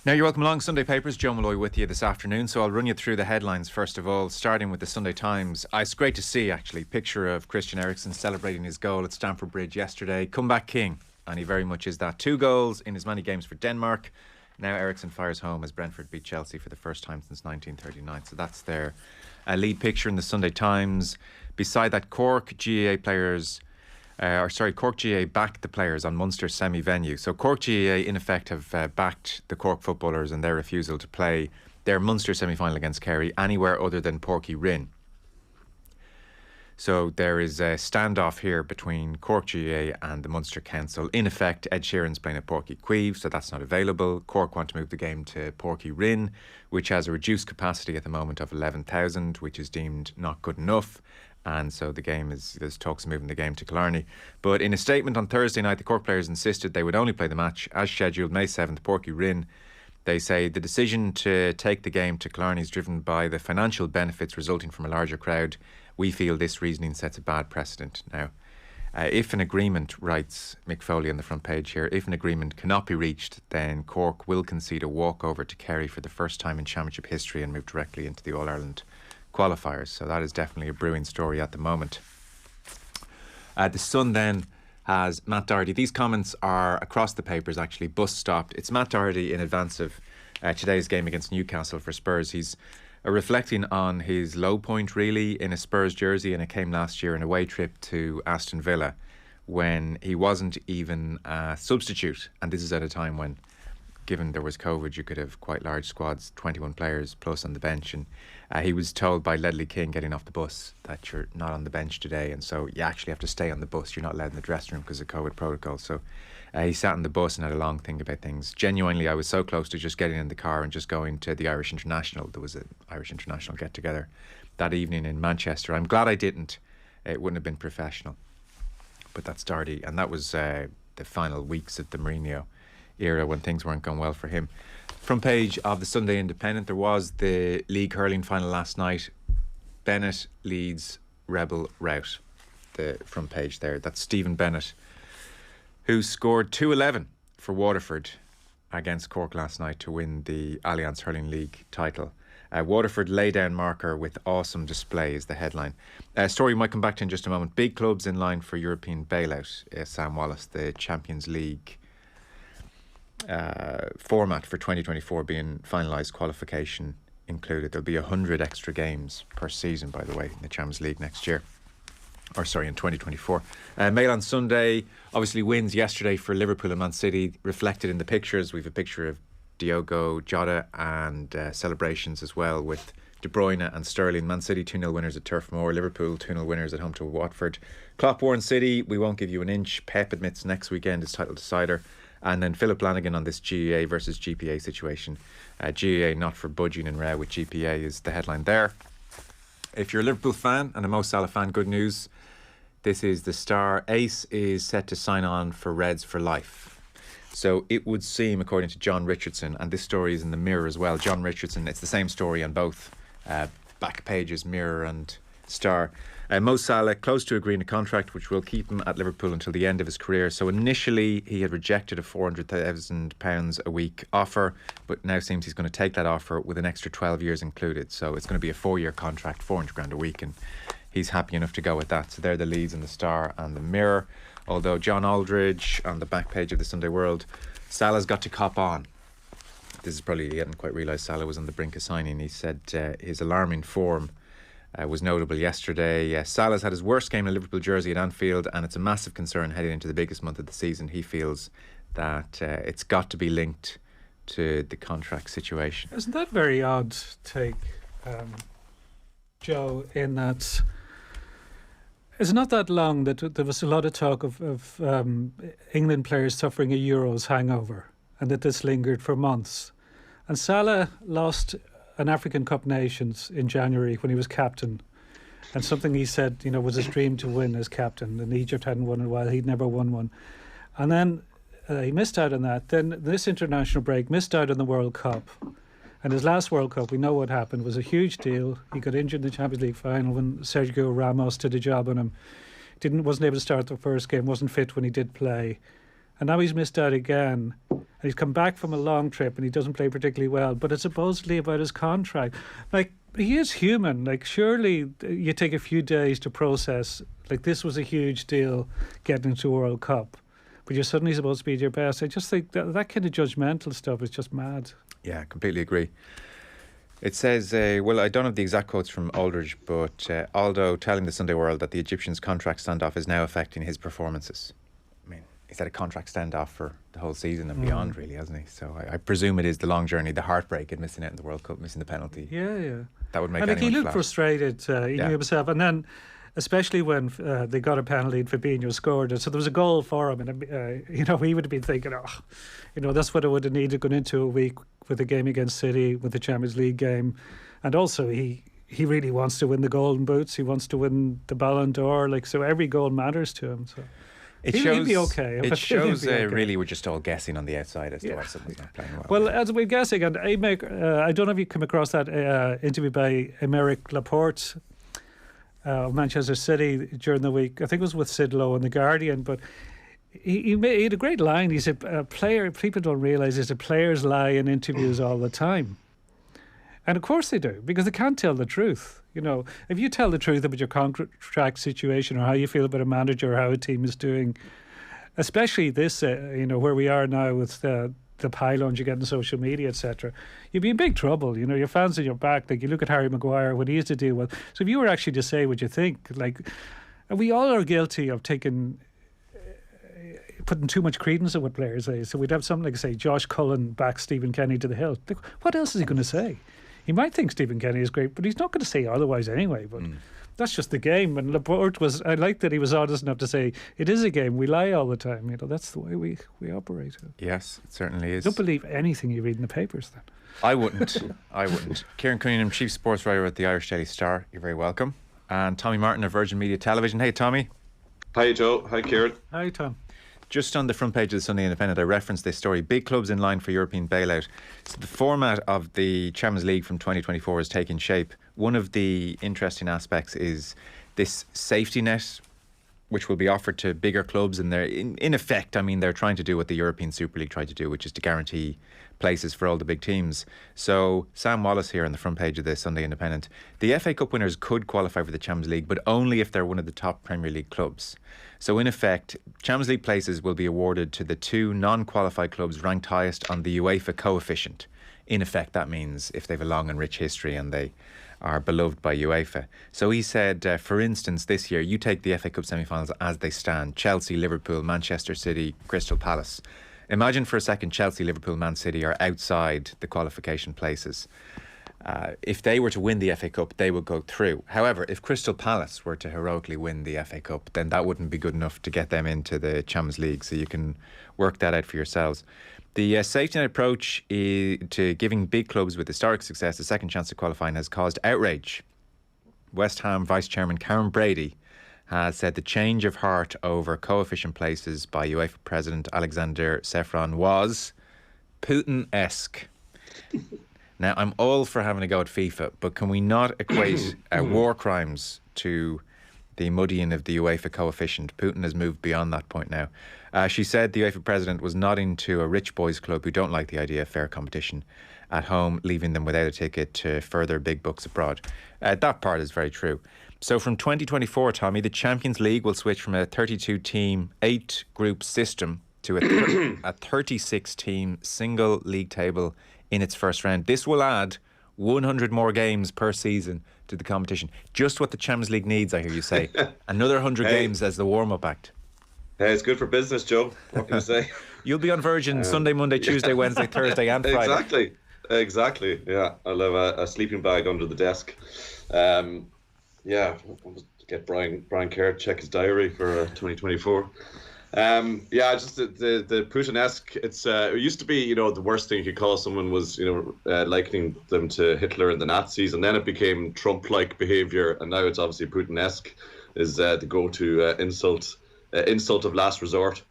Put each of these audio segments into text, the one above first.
Now you're welcome along, Sunday Papers. Joe Malloy with you this afternoon. So I'll run you through the headlines first of all, starting with the Sunday Times. It's great to see, actually, picture of Christian Eriksen celebrating his goal at Stamford Bridge yesterday. Comeback king, and he very much is that. 2 goals in as many games for Denmark. Now Eriksen fires home as Brentford beat Chelsea for the first time since 1939. So that's their lead picture in the Sunday Times. Beside that, Cork GAA backed the players on Munster semi-venue. So Cork GAA, in effect, have backed the Cork footballers in their refusal to play their Munster semi-final against Kerry anywhere other than Páirc Uí Rinn. So there is a standoff here between Cork GAA and the Munster Council. In effect, Ed Sheeran's playing at Páirc Uí Chaoimh, so that's not available. Cork want to move the game to Páirc Uí Rinn, which has a reduced capacity at the moment of 11,000, which is deemed not good enough. And so there's talks of moving the game to Killarney. But in a statement on Thursday night, the Cork players insisted they would only play the match as scheduled May 7th, Páirc Uí Rinn. They say the decision to take the game to Killarney is driven by the financial benefits resulting from a larger crowd. We feel this reasoning sets a bad precedent. Now, if an agreement, writes Mick Foley on the front page here, if an agreement cannot be reached, then Cork will concede a walkover to Kerry for the first time in Championship history and move directly into the All-Ireland qualifiers. So that is definitely a brewing story at the moment. The Sun then has Matt Doherty. These comments are across the papers, actually. Bus stopped. It's Matt Doherty in advance of today's game against Newcastle for Spurs. He's reflecting on his low point, really, in a Spurs jersey, and it came last year, an away trip to Aston Villa when he wasn't even a substitute. And this is at a time when, given there was COVID, you could have quite large squads, 21 players plus on the bench. And he was told by Ledley King getting off the bus that you're not on the bench today, and so you actually have to stay on the bus. You're not allowed in the dressing room because of COVID protocol. So he sat on the bus and had a long think about things. Genuinely, I was so close to just getting in the car and just going to the Irish International. There was an Irish International get-together that evening in Manchester. I'm glad I didn't. It wouldn't have been professional. But that's Doherty, and that was the final weeks of the Mourinho era when things weren't going well for him. Front page of the Sunday Independent, there was the league hurling final last night. Bennett leads Rebel rout. The front page there. That's Stephen Bennett, who scored 211 for Waterford against Cork last night to win the Allianz Hurling League title. Waterford lay down marker with awesome display is the headline. Story we might come back to in just a moment. Big clubs in line for European bailout. Sam Wallace, the Champions League format for 2024 being finalised, qualification included. There'll be 100 extra games per season, by the way, in the Champions League next year. In 2024. Mail on Sunday, obviously wins yesterday for Liverpool and Man City, reflected in the pictures. We've a picture of Diogo Jota and celebrations as well with De Bruyne and Sterling. Man City 2-0 winners at Turf Moor. Liverpool 2-0 winners at home to Watford. Klopp warned City, we won't give you an inch. Pep admits next weekend is title decider. And then Philip Lanigan on this GAA versus GPA situation. GAA not for budging and row with GPA is the headline there. If you're a Liverpool fan and a Mo Salah fan, good news. This is the Star. Ace is set to sign on for Reds for life. So it would seem, according to John Richardson, and this story is in the Mirror as well. John Richardson, it's the same story on both back pages, Mirror and Star. Mo Salah close to agreeing a contract which will keep him at Liverpool until the end of his career. So initially he had rejected a £400,000 a week offer, but now seems he's going to take that offer with an extra 12 years included. So it's going to be a 4-year contract, 400 grand a week, and he's happy enough to go with that. So they're the leads in the Star and the Mirror. Although John Aldridge on the back page of the Sunday World, Salah's got to cop on. This is probably, he hadn't quite realised Salah was on the brink of signing. He said his alarming form was notable yesterday. Salah's had his worst game in a Liverpool jersey at Anfield, and it's a massive concern heading into the biggest month of the season. He feels that it's got to be linked to the contract situation. Isn't that very odd take, Joe, in that it's not that long that there was a lot of talk of England players suffering a Euros hangover, and that this lingered for months. And Salah lost an African Cup Nations in January when he was captain, and something he said, was his dream to win as captain, and Egypt hadn't won in a while. He'd never won one, and then he missed out on that. Then this international break, missed out on the World Cup, and his last World Cup, we know what happened, was a huge deal. He got injured in the Champions League final when Sergio Ramos did a job on him. Wasn't able to start the first game, wasn't fit when he did play. and now he's missed out again. And he's come back from a long trip and he doesn't play particularly well, but it's supposedly about his contract. Like, he is human. Like, surely you take a few days to process. Like, this was a huge deal getting into a World Cup, but you're suddenly supposed to be at your best. I just think that kind of judgmental stuff is just mad. Yeah, completely agree. It says, well, I don't have the exact quotes from Aldridge, but Aldo telling the Sunday World that the Egyptian's contract standoff is now affecting his performances. I mean, he's had a contract standoff for the whole season and beyond, really, hasn't he? So I presume it is the long journey, the heartbreak, and missing out in the World Cup, missing the penalty. Yeah. That would make anyone he looked flat. Frustrated, he knew himself. And then, especially when they got a penalty and Fabinho scored it, so there was a goal for him, and he would have been thinking, that's what I would have needed going into a week with the game against City, with the Champions League game, and also he really wants to win the Golden Boots. He wants to win the Ballon d'Or. Like, so every goal matters to him. So he'll be okay. It shows really we're just all guessing on the outside as to why someone's not playing well. Well, as we're guessing, and I don't know if you come across that interview by Aymeric Laporte of Manchester City during the week. I think it was with Sid Lowe in The Guardian, but he had a great line. He said, people don't realise is that players lie in interviews all the time. And of course they do, because they can't tell the truth. If you tell the truth about your contract situation or how you feel about a manager or how a team is doing, especially this, where we are now with the pylons you get in social media, etc., you'd be in big trouble. Your fans in your back. Like, you look at Harry Maguire, what he used to deal with. So if you were actually to say what you think, like, and we all are guilty of putting too much credence in what players say. So we'd have something like, say, Josh Cullen backs Stephen Kenny to the hill. Like, what else is he going to say? He might think Stephen Kenny is great, but he's not going to say otherwise anyway. But that's just the game. And Laporte I like that he was honest enough to say, it is a game. We lie all the time. That's the way we operate. Yes, it certainly is. Don't believe anything you read in the papers then. I wouldn't. Kieran Cunningham, Chief Sports Writer at the Irish Daily Star. You're very welcome. And Tommy Martin of Virgin Media Television. Hey, Tommy. Hi, Joe. Hi, Kieran. Hi, Tom. Just on the front page of the Sunday Independent, I referenced this story. Big clubs in line for European bailout. So the format of the Champions League from 2024 is taking shape. One of the interesting aspects is this safety net, which will be offered to bigger clubs. And they're, in effect, they're trying to do what the European Super League tried to do, which is to guarantee places for all the big teams. So Sam Wallace here on the front page of the Sunday Independent. The FA Cup winners could qualify for the Champions League, but only if they're one of the top Premier League clubs. So in effect, Champions League places will be awarded to the two non-qualified clubs ranked highest on the UEFA coefficient. In effect, that means if they have a long and rich history and they are beloved by UEFA. So he said, for instance, this year, you take the FA Cup semi-finals as they stand. Chelsea, Liverpool, Manchester City, Crystal Palace. Imagine for a second Chelsea, Liverpool, Man City are outside the qualification places. If they were to win the FA Cup, they would go through. However, if Crystal Palace were to heroically win the FA Cup, then that wouldn't be good enough to get them into the Champions League. So you can work that out for yourselves. The safety net approach to giving big clubs with historic success a second chance of qualifying has caused outrage. West Ham Vice Chairman Karen Brady has said the change of heart over coefficient places by UEFA President Alexander Sefron was Putin-esque. Now, I'm all for having a go at FIFA, but can we not equate war crimes to the muddying of the UEFA coefficient? Putin has moved beyond that point now. She said the UEFA president was nodding to a rich boys club who don't like the idea of fair competition at home, leaving them without a ticket to further big bucks abroad. That part is very true. So from 2024, Tommy, the Champions League will switch from a 32-team, 8-group system to a 36-team single league table in its first round. This will add 100 more games per season to the competition. Just what the Champions League needs, I hear you say. Another 100 games as the warm-up act. Hey, it's good for business, Joe. What can I say? You'll be on Virgin Sunday, Monday, Tuesday, Wednesday, Thursday and Friday. Exactly. Yeah, I'll have a sleeping bag under the desk. I'll get Brian Kerr to check his diary for 2024. Just the Putin-esque. It used to be, the worst thing you could call someone was, likening them to Hitler and the Nazis, and then it became Trump-like behaviour, and now it's obviously Putin-esque is the go-to insult of last resort,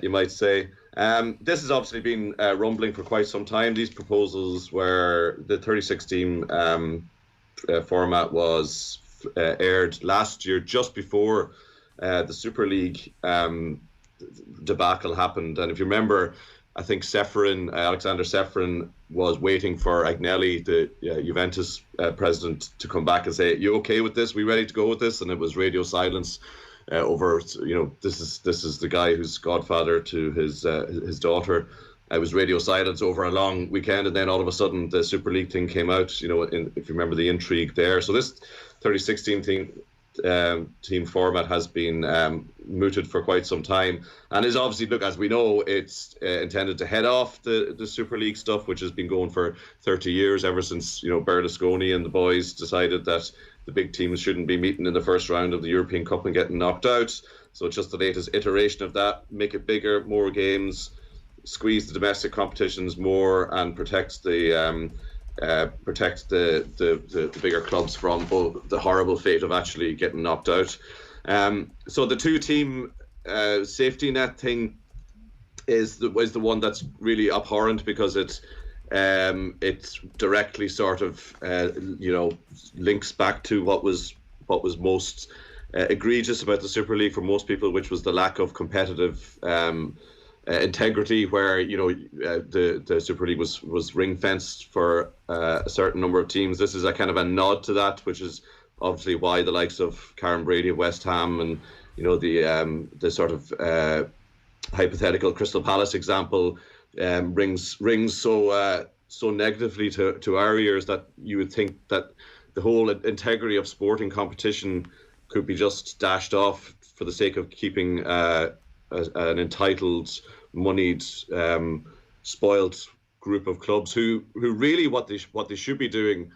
you might say. This has obviously been rumbling for quite some time. These proposals where the 36-team format was aired last year, just before the Super League debacle happened. And if you remember, I think Alexander Seferin was waiting for Agnelli, the Juventus president, to come back and say, "You okay with this? We ready to go with this?" And it was radio silence over. This is the guy who's godfather to his daughter. It was radio silence over a long weekend, and then all of a sudden the Super League thing came out. If you remember the intrigue there. So this 3016 team format has been mooted for quite some time, and is obviously, look, as we know, it's intended to head off the Super League stuff, which has been going for 30 years, ever since Berlusconi and the boys decided that the big teams shouldn't be meeting in the first round of the European Cup and getting knocked out. So it's just the latest iteration of that. Make it bigger, more games, squeeze the domestic competitions more, and protect the bigger clubs from the horrible fate of actually getting knocked out. So the 2-team safety net thing is the one that's really abhorrent, because it's directly sort of links back to what was most egregious about the Super League for most people, which was the lack of competitive integrity, where the Super League was ring fenced for a certain number of teams. This is a kind of a nod to that, which is obviously why the likes of Karen Brady of West Ham and the sort of hypothetical Crystal Palace example rings so negatively to our ears, that you would think that the whole integrity of sporting competition could be just dashed off for the sake of keeping an entitled, moneyed, spoiled group of clubs who really what they should be doing,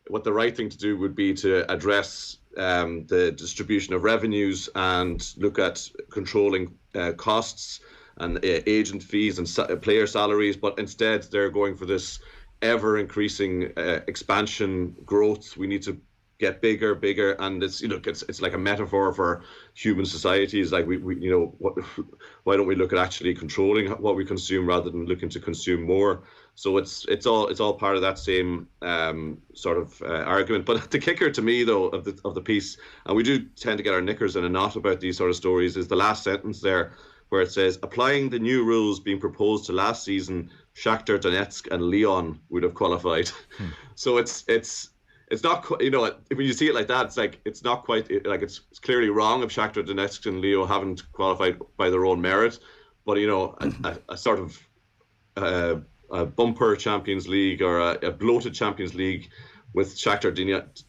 what the right thing to do would be to address the distribution of revenues and look at controlling costs and agent fees and player salaries. But instead, they're going for this ever increasing expansion growth. We need to get bigger, and it's like a metaphor for human society. It's like why don't we look at actually controlling what we consume rather than looking to consume more? So it's all part of that same sort of argument. But the kicker to me, though, of the piece, and we do tend to get our knickers in a knot about these sort of stories, is the last sentence there, where it says, applying the new rules being proposed to last season, Shakhtar Donetsk and Lyon would have qualified. So it's not, when you see it like that, it's like, it's not quite, like, it's clearly wrong if Shakhtar Donetsk and Lyon haven't qualified by their own merit. But, a sort of a bumper Champions League, or a bloated Champions League with Shakhtar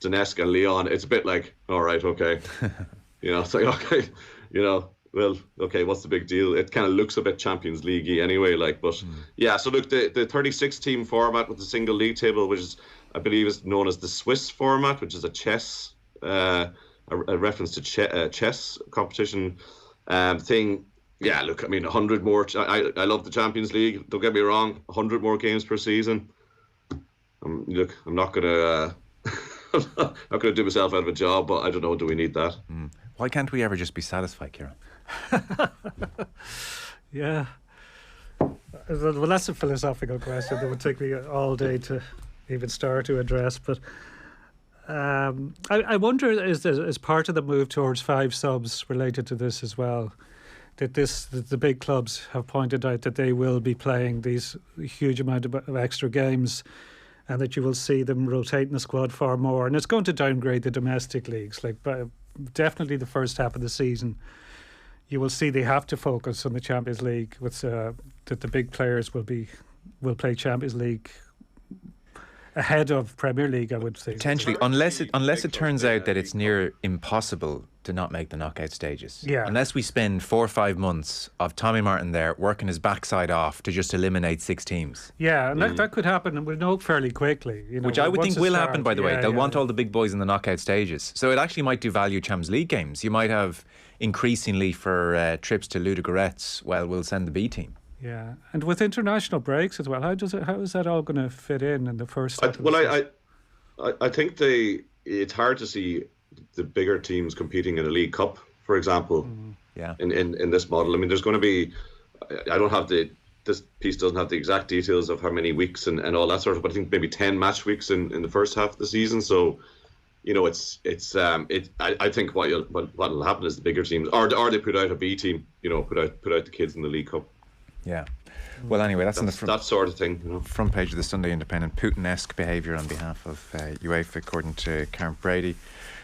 Donetsk and Lyon, it's a bit like, all right, okay. It's like, okay, well, okay, what's the big deal? It kind of looks a bit Champions League-y anyway, yeah. So look, the 36-team format with the single league table, which is, I believe, is known as the Swiss format, which is a chess, a reference to chess competition thing. Yeah, look, I mean, 100 more. I love the Champions League. Don't get me wrong, 100 more games per season. Look, I'm not gonna do myself out of a job, but I don't know. Do we need that? Why can't we ever just be satisfied, Kieran? Yeah. Well, that's a philosophical question that would take me all day to even start to address. But I wonder, is part of the move towards 5 subs related to this as well? That the big clubs have pointed out that they will be playing these huge amount of extra games, and that you will see them rotating the squad far more, and it's going to downgrade the domestic leagues. Definitely the first half of the season, you will see they have to focus on the Champions League, with that the big players will play Champions League ahead of Premier League, I would say. Potentially, unless it turns out that it's near impossible to not make the knockout stages. Yeah. Unless we spend 4 or 5 months of Tommy Martin there working his backside off to just eliminate 6 teams. Yeah, and that could happen, and we'll know fairly quickly. Which I would think will happen, by the way. They'll want all the big boys in the knockout stages. So it actually might devalue Champions League games. You might have increasingly for trips to Ludogorets, well, we'll send the B team. Yeah, and with international breaks as well, how is that all going to fit in the first? I think it's hard to see the bigger teams competing in a League Cup, for example. Yeah. In this model, I mean, there's going to be. I don't have this piece doesn't have the exact details of how many weeks and all that sort of. But I think maybe 10 match weeks in the first half of the season. So, I think what'll happen is the bigger teams, or they put out a B team, put out the kids in the League Cup. Yeah. Well, anyway, that's on the that sort of thing. Front page of the Sunday Independent. Putin-esque behaviour on behalf of UEFA, according to Karen Brady.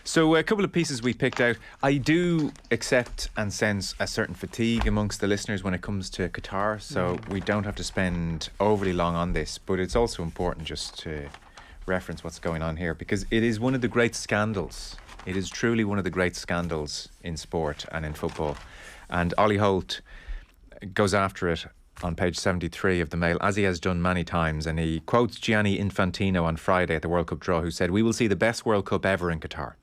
So a couple of pieces we picked out. I do accept and sense a certain fatigue amongst the listeners when it comes to Qatar, so we don't have to spend overly long on this, but it's also important just to reference what's going on here, because it is one of the great scandals. It is truly one of the great scandals in sport and in football. And Ollie Holt goes after it on page 73 of the Mail, as he has done many times, and he quotes Gianni Infantino on Friday at the World Cup draw, who said, "We will see the best World Cup ever in Qatar."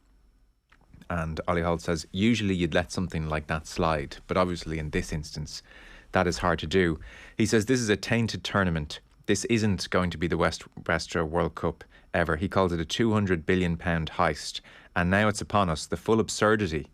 And Ollie Holt says, usually you'd let something like that slide, but obviously in this instance that is hard to do. He says this is a tainted tournament. This isn't going to be the Western World Cup ever. He called it a £200 billion heist, and now it's upon us. The full absurdity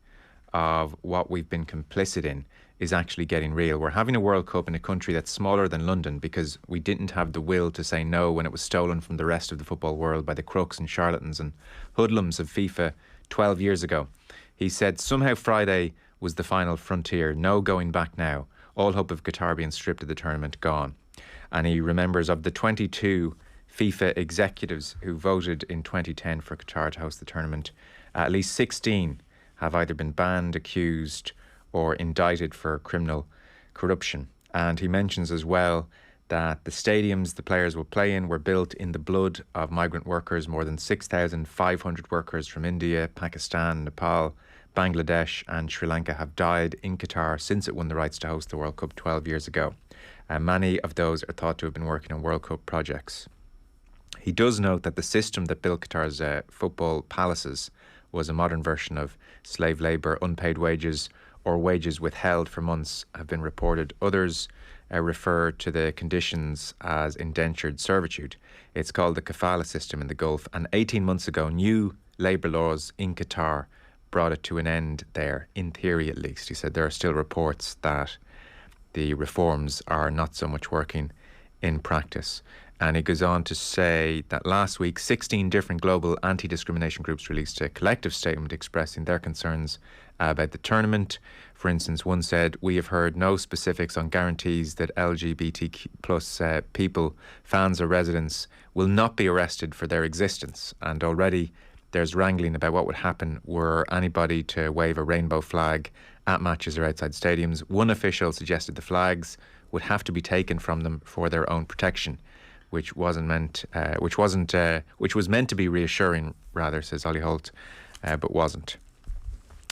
of what we've been complicit in is actually getting real. We're having a World Cup in a country that's smaller than London because we didn't have the will to say no when it was stolen from the rest of the football world by the crooks and charlatans and hoodlums of FIFA 12 years ago. He said somehow Friday was the final frontier. No going back now. All hope of Qatar being stripped of the tournament gone. And he remembers of the 22 FIFA executives who voted in 2010 for Qatar to host the tournament, at least 16 have either been banned, accused or indicted for criminal corruption. And he mentions as well that the stadiums the players will play in were built in the blood of migrant workers. More than 6,500 workers from India, Pakistan, Nepal, Bangladesh and Sri Lanka have died in Qatar since it won the rights to host the World Cup 12 years ago. Many of those are thought to have been working on World Cup projects. He does note that the system that built Qatar's football palaces was a modern version of slave labour. Unpaid wages or wages withheld for months have been reported. Others refer to the conditions as indentured servitude. It's called the kafala system in the Gulf, and 18 months ago new labour laws in Qatar brought it to an end there, in theory at least. He said there are still reports that the reforms are not so much working in practice. And he goes on to say that last week 16 different global anti-discrimination groups released a collective statement expressing their concerns about the tournament. For instance, one said, "We have heard no specifics on guarantees that LGBT plus people, fans or residents will not be arrested for their existence." And already there's wrangling about what would happen were anybody to wave a rainbow flag at matches or outside stadiums. One official suggested the flags would have to be taken from them for their own protection, which was meant to be reassuring, rather, says Ollie Holt, but wasn't.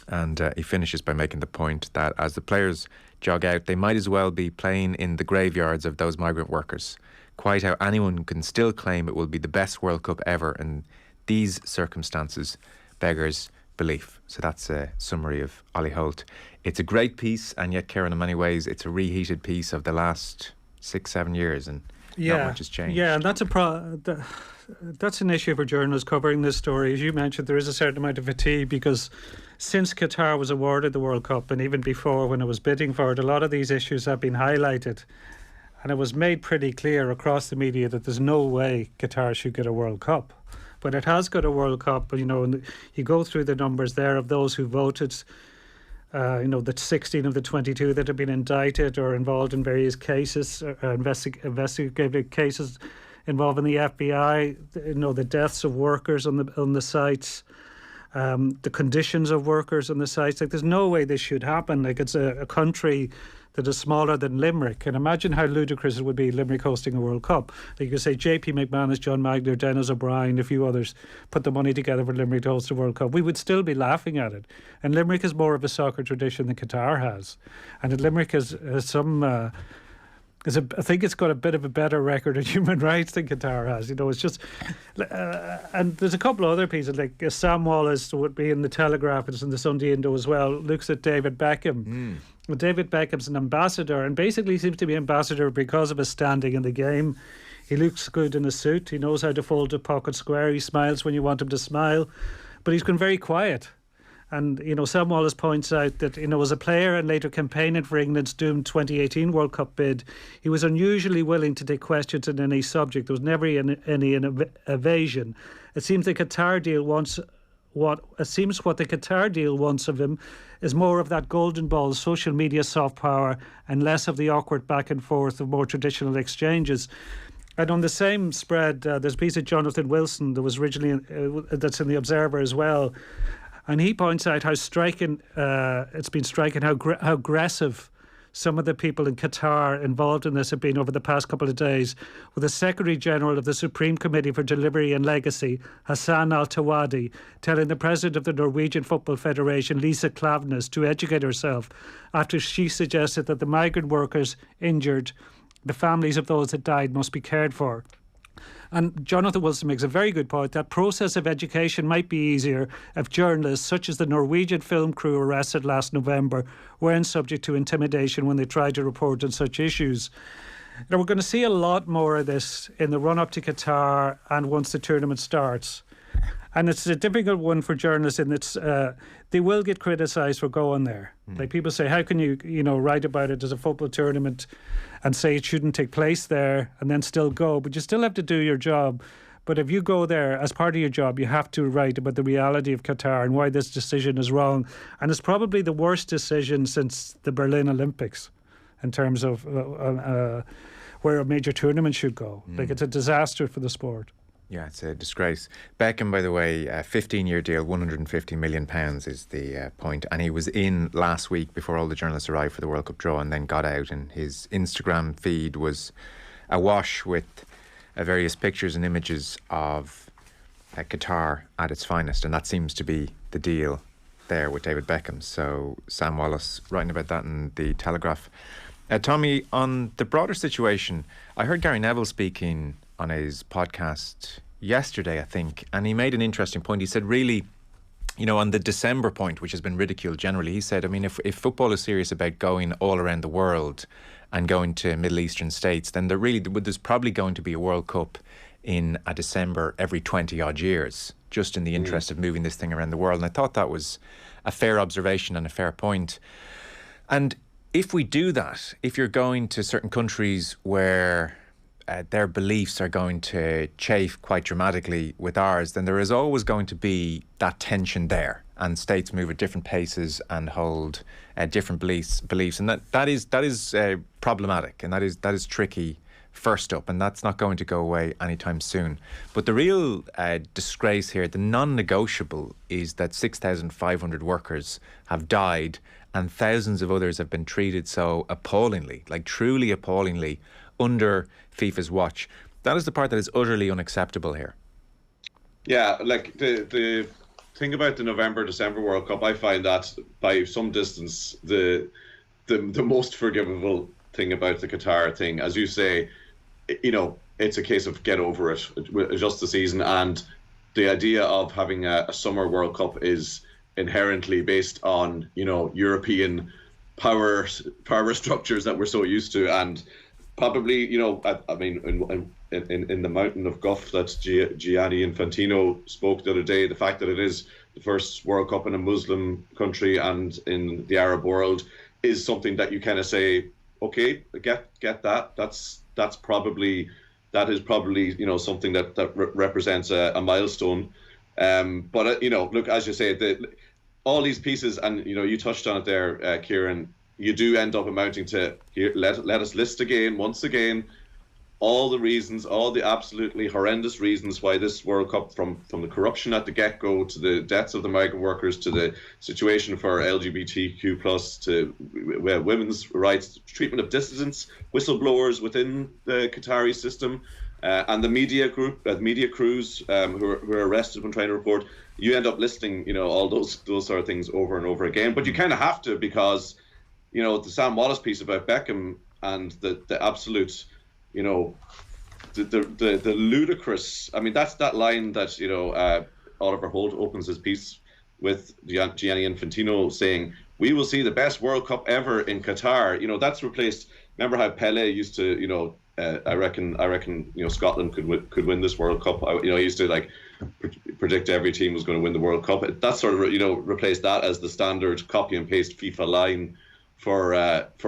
And he finishes by making the point that as the players jog out, they might as well be playing in the graveyards of those migrant workers. Quite how anyone can still claim it will be the best World Cup ever in these circumstances beggars belief. So that's a summary of Ollie Holt. It's a great piece, and yet, Kieran, in many ways, it's a reheated piece of the last 6-7 years, and not much has changed. Yeah, and that's an issue for journalists covering this story. As you mentioned, there is a certain amount of fatigue because since Qatar was awarded the World Cup, and even before when it was bidding for it, a lot of these issues have been highlighted. And it was made pretty clear across the media that there's no way Qatar should get a World Cup. But it has got a World Cup, and you go through the numbers there of those who voted. The 16 of the 22 that have been indicted or involved in various cases, investigative cases involving the FBI. The deaths of workers on the sites, the conditions of workers on the sites. Like, there's no way this should happen. Like, it's a country that is smaller than Limerick. And imagine how ludicrous it would be Limerick hosting a World Cup. Like, you could say JP McManus, John Magner, Dennis O'Brien, a few others put the money together for Limerick to host a World Cup. We would still be laughing at it. And Limerick has more of a soccer tradition than Qatar has. And Limerick has some... I think it's got a bit of a better record of human rights than Qatar has. It's just... and there's a couple of other pieces, like Sam Wallace would be in the Telegraph, it's in the Sunday Indo as well, looks at David Beckham. Well, David Beckham's an ambassador, and basically seems to be ambassador because of his standing in the game. He looks good in a suit. He knows how to fold a pocket square. He smiles when you want him to smile. But he's been very quiet. And, Sam Wallace points out that, as a player and later campaigning for England's doomed 2018 World Cup bid, he was unusually willing to take questions on any subject. There was never any evasion. It seems the Qatar deal what it seems what the Qatar deal wants of him is more of that golden ball, social media soft power, and less of the awkward back and forth of more traditional exchanges. And on the same spread, there's a piece of Jonathan Wilson that was originally that's in the Observer as well, and he points out how striking it's been striking how aggressive some of the people in Qatar involved in this have been over the past couple of days, with the Secretary General of the Supreme Committee for Delivery and Legacy, Hassan Al-Tawadi, telling the President of the Norwegian Football Federation, Lisa Klaveness, to educate herself after she suggested that the migrant workers injured, the families of those that died, must be cared for. And Jonathan Wilson makes a very good point. That process of education might be easier if journalists, such as the Norwegian film crew arrested last November, weren't subject to intimidation when they tried to report on such issues. Now, we're going to see a lot more of this in the run-up to Qatar and once the tournament starts. And it's a difficult one for journalists in that they will get criticised for going there. Like, people say, how can you write about it as a football tournament and say it shouldn't take place there and then still go? But you still have to do your job. But if you go there as part of your job, you have to write about the reality of Qatar and why this decision is wrong. And it's probably the worst decision since the Berlin Olympics in terms of where a major tournament should go. Like, it's a disaster for the sport. Yeah, it's a disgrace. Beckham, by the way, a 15-year deal, £150 million is the point. And he was in last week before all the journalists arrived for the World Cup draw and then got out. And his Instagram feed was awash with various pictures and images of Qatar at its finest. And that seems to be the deal there with David Beckham. So Sam Wallace writing about that in The Telegraph. Tommy, on the broader situation, I heard Gary Neville speaking on his podcast yesterday, I think, and he made an interesting point. He said, really, on the December point, which has been ridiculed generally, he said, I mean, if football is serious about going all around the world and going to Middle Eastern states, then there's probably going to be a World Cup in a December every 20 odd years, just in the interest of moving this thing around the world. And I thought that was a fair observation and a fair point. And if we do that, if you're going to certain countries where their beliefs are going to chafe quite dramatically with ours, then there is always going to be that tension there, and states move at different paces and hold different beliefs, and that is problematic, and that is tricky first up, and that's not going to go away anytime soon. But the real disgrace here, the non-negotiable, is that 6,500 workers have died and thousands of others have been treated so appallingly, like truly appallingly, under FIFA's watch. That is the part that is utterly unacceptable here. Yeah, like the thing about the November-December World Cup, I find that by some distance the most forgivable thing about the Qatar thing. As you say, it's a case of get over it, adjust the season, and the idea of having a summer World Cup is inherently based on European power structures that we're so used to, and probably, I mean, in the mountain of guff that Gianni Infantino spoke the other day, the fact that it is the first World Cup in a Muslim country and in the Arab world is something that you kind of say, okay, get that. That is probably something that represents a milestone. But look, as you say, all these pieces, and you touched on it there, Kieran. You do end up amounting to, here, let us list again, once again, all the reasons, all the absolutely horrendous reasons why this World Cup, from the corruption at the get-go to the deaths of the migrant workers to the situation for LGBTQ+, to women's rights, treatment of dissidents, whistleblowers within the Qatari system, and the media crews who are arrested when trying to report. You end up listing, all those sort of things over and over again. But you kind of have to, because the Sam Wallace piece about Beckham and the absolute, the ludicrous. I mean, that's that line that Oliver Holt opens his piece with Gianni Infantino saying, "We will see the best World Cup ever in Qatar." That's replaced. Remember how Pele used to, I reckon, Scotland could win this World Cup. He used to predict every team was going to win the World Cup. That sort of replaced that as the standard copy and paste FIFA line for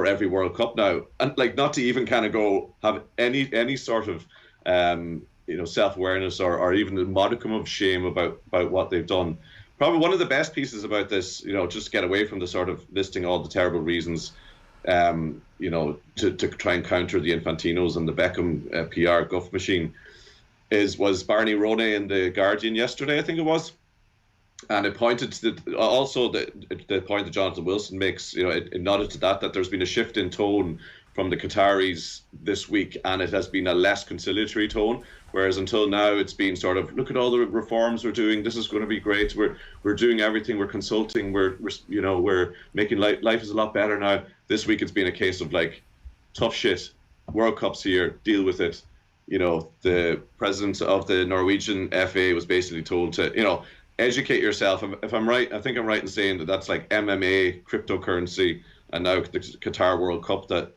every World Cup now, and not to even kind of go have any sort of self-awareness or even a modicum of shame about what they've done. probably one of the best pieces about this, just get away from the sort of listing all the terrible reasons, to try and counter the Infantinos and the Beckham PR guff machine, was Barney Ronay in the Guardian yesterday, I think it was. And it pointed to the point that Jonathan Wilson makes, it nodded to that there's been a shift in tone from the Qataris this week, and it has been a less conciliatory tone, whereas until now it's been sort of, look at all the reforms we're doing, this is going to be great, we're doing everything, we're consulting, we're making life is a lot better now. This week it's been a case of like, tough shit, World Cup's here, deal with it. The president of the Norwegian FA was basically told to, educate yourself. If I'm right, I think I'm right in saying that that's like MMA, cryptocurrency, and now the Qatar World Cup that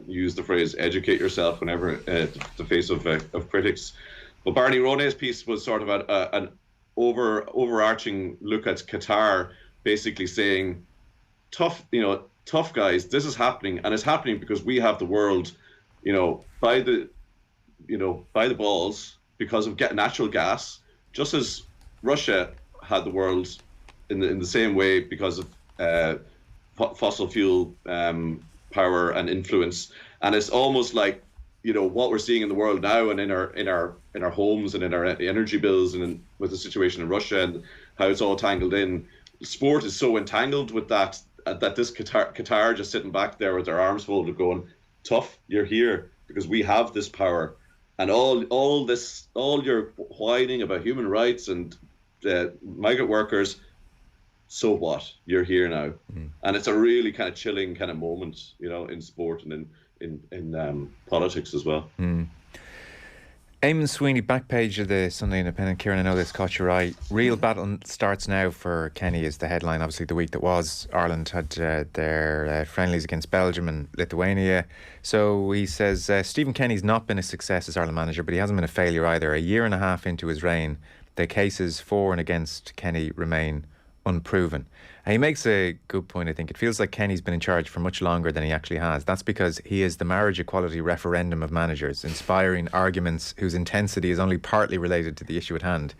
use the phrase "educate yourself" whenever the face of critics. But Barney Ronay's piece was sort of an overarching look at Qatar, basically saying, tough guys, this is happening, and it's happening because we have the world, by the balls because of natural gas, just as Russia had the world in the same way because of fossil fuel power and influence. And it's almost like, what we're seeing in the world now and in our homes and in our energy bills and with the situation in Russia and how it's all tangled in. Sport is so entangled with that this Qatar just sitting back there with their arms folded going, tough, you're here because we have this power. And all your whining about human rights and migrant workers, so what? You're here now. And it's a really kind of chilling kind of moment, in sport and in politics as well. Eamon Sweeney, back page of the Sunday Independent. Kieran, I know this caught your eye. Real battle starts now for Kenny is the headline. Obviously, the week that was, Ireland had their friendlies against Belgium and Lithuania. So he says, Stephen Kenny's not been a success as Ireland manager, but he hasn't been a failure either. A year and a half into his reign, the cases for and against Kenny remain unproven. And he makes a good point, I think. It feels like Kenny's been in charge for much longer than he actually has. That's because he is the marriage equality referendum of managers, inspiring arguments whose intensity is only partly related to the issue at hand.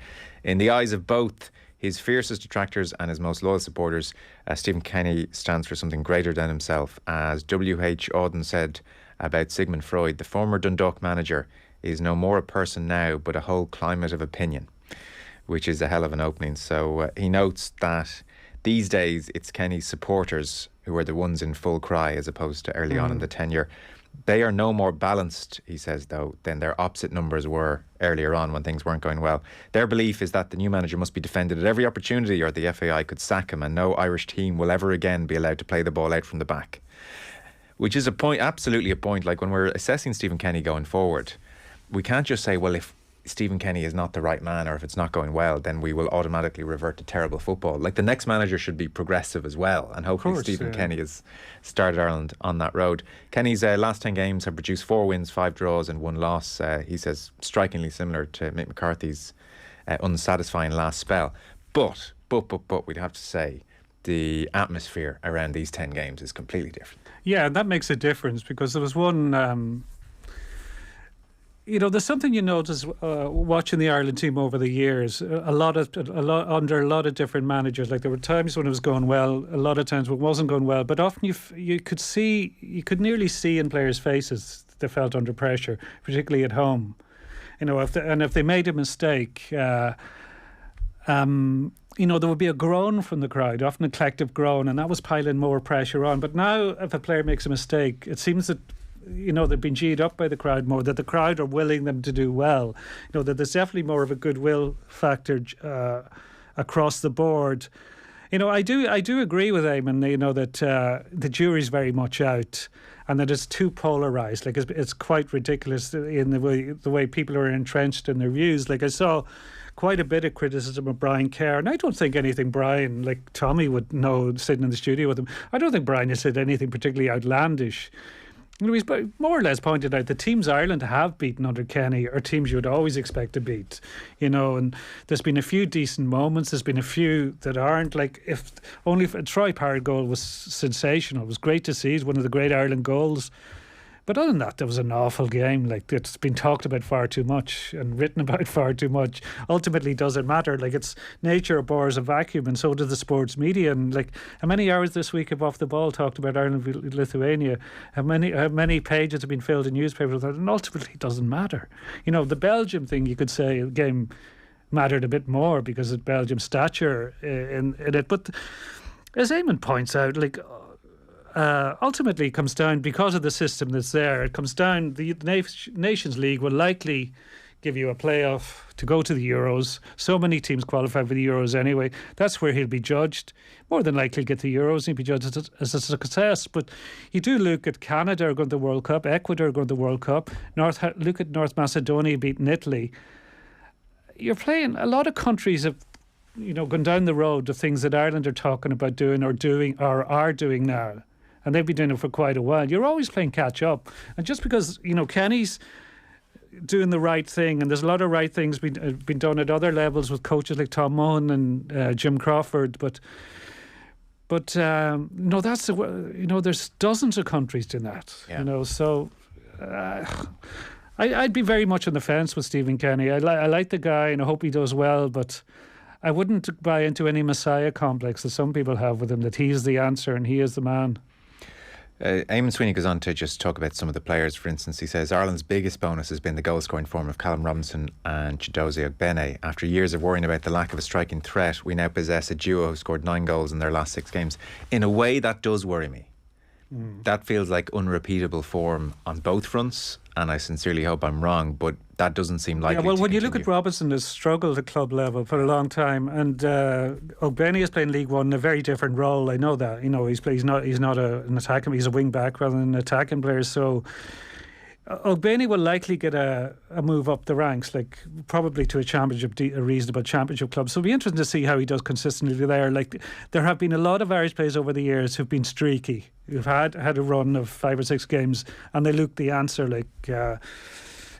In the eyes of both his fiercest detractors and his most loyal supporters, Stephen Kenny stands for something greater than himself. As W.H. Auden said about Sigmund Freud, the former Dundalk manager is no more a person now, but a whole climate of opinion, which is a hell of an opening. So he notes that these days it's Kenny's supporters who are the ones in full cry as opposed to early on in the tenure. They are no more balanced, he says, though, than their opposite numbers were earlier on when things weren't going well. Their belief is that the new manager must be defended at every opportunity or the FAI could sack him and no Irish team will ever again be allowed to play the ball out from the back. Which is a point, absolutely a point. Like when we're assessing Stephen Kenny going forward, we can't just say, well, if Stephen Kenny is not the right man or if it's not going well, then we will automatically revert to terrible football. Like the next manager should be progressive as well, and hopefully Stephen Kenny has started Ireland on that road. Kenny's last 10 games have produced 4 wins, 5 draws and 1 loss. He says strikingly similar to Mick McCarthy's unsatisfying last spell. But we'd have to say the atmosphere around these 10 games is completely different. Yeah, that makes a difference because there was one... there's something you notice watching the Ireland team over the years. Under a lot of different managers. Like there were times when it was going well, a lot of times when it wasn't going well. But often you could nearly see in players' faces they felt under pressure, particularly at home. If they made a mistake, there would be a groan from the crowd, often a collective groan, and that was piling more pressure on. But now, if a player makes a mistake, it seems that they've been G'd up by the crowd more, that the crowd are willing them to do well. That there's definitely more of a goodwill factor across the board. I do agree with Eamon, that the jury's very much out and that it's too polarised. Like it's quite ridiculous in the way people are entrenched in their views. Like I saw quite a bit of criticism of Brian Kerr, and I don't think anything Brian, like Tommy would know sitting in the studio with him, I don't think Brian has said anything particularly outlandish. He's more or less pointed out the teams Ireland have beaten under Kenny are teams you would always expect to beat, and there's been a few decent moments, there's been a few that aren't. Like if a Troy Parrott goal was sensational, it was great to see, it's one of the great Ireland goals, But other than that, there was an awful game. Like, it's been talked about far too much and written about far too much. Ultimately, doesn't matter. Like, it's nature bores a vacuum, and so does the sports media. And like, how many hours this week have Off the Ball talked about Ireland v Lithuania? How many pages have been filled in newspapers? And ultimately, it doesn't matter. You know, the Belgium thing, you could say a game mattered a bit more because of Belgium's stature in it. But as Eamon points out, like, ultimately it comes down, because of the system that's there, it comes down, the Nations League will likely give you a playoff to go to the Euros. So many teams qualify for the Euros anyway. That's where he'll be judged. More than likely get the Euros, he'll be judged as a success. But you do look at Canada are going to the World Cup, Ecuador are going to the World Cup, look at North Macedonia beating Italy. You're playing, a lot of countries have, you know, gone down the road of things that Ireland are talking about doing or are doing now. And they've been doing it for quite a while. You're always playing catch up. And just because, you know, Kenny's doing the right thing, and there's a lot of right things been done at other levels with coaches like Tom Mohan and Jim Crawford, but no, that's the, you know, there's dozens of countries doing that. Yeah. You know, so I'd be very much on the fence with Stephen Kenny. I like the guy, and I hope he does well, but I wouldn't buy into any messiah complex that some people have with him, that he's the answer and he is the man. Eamon Sweeney goes on to just talk about some of the players. For instance, he says Ireland's biggest bonus has been the goal scoring form of Callum Robinson and Chidozie Ogbene. After years of worrying about the lack of a striking threat, we now possess a duo who scored 9 goals in their last 6 games. In a way, that does worry me. That feels like unrepeatable form on both fronts, and I sincerely hope I'm wrong, but that doesn't seem likely. Yeah, well, to when continue. you look at Robinson, has struggled at club level for a long time, and Ogbene is playing League One in a very different role. I know that. You know, he's not an attacking. He's a wing back rather than an attacking player. So Ogbene will likely get a move up the ranks, like probably to a reasonable championship club. So it'll be interesting to see how he does consistently there. Like, there have been a lot of Irish players over the years who've been streaky, who've had a run of 5 or 6 games, and they look the answer. Like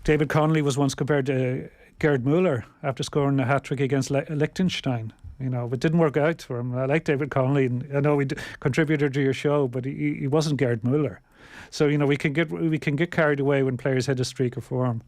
David Connolly was once compared to Gerd Müller after scoring a hat-trick against Liechtenstein. You know, but it didn't work out for him. I like David Connolly, and I know he contributed to your show, but he wasn't Gerd Müller. So, you know, we can get carried away when players hit a streak of form.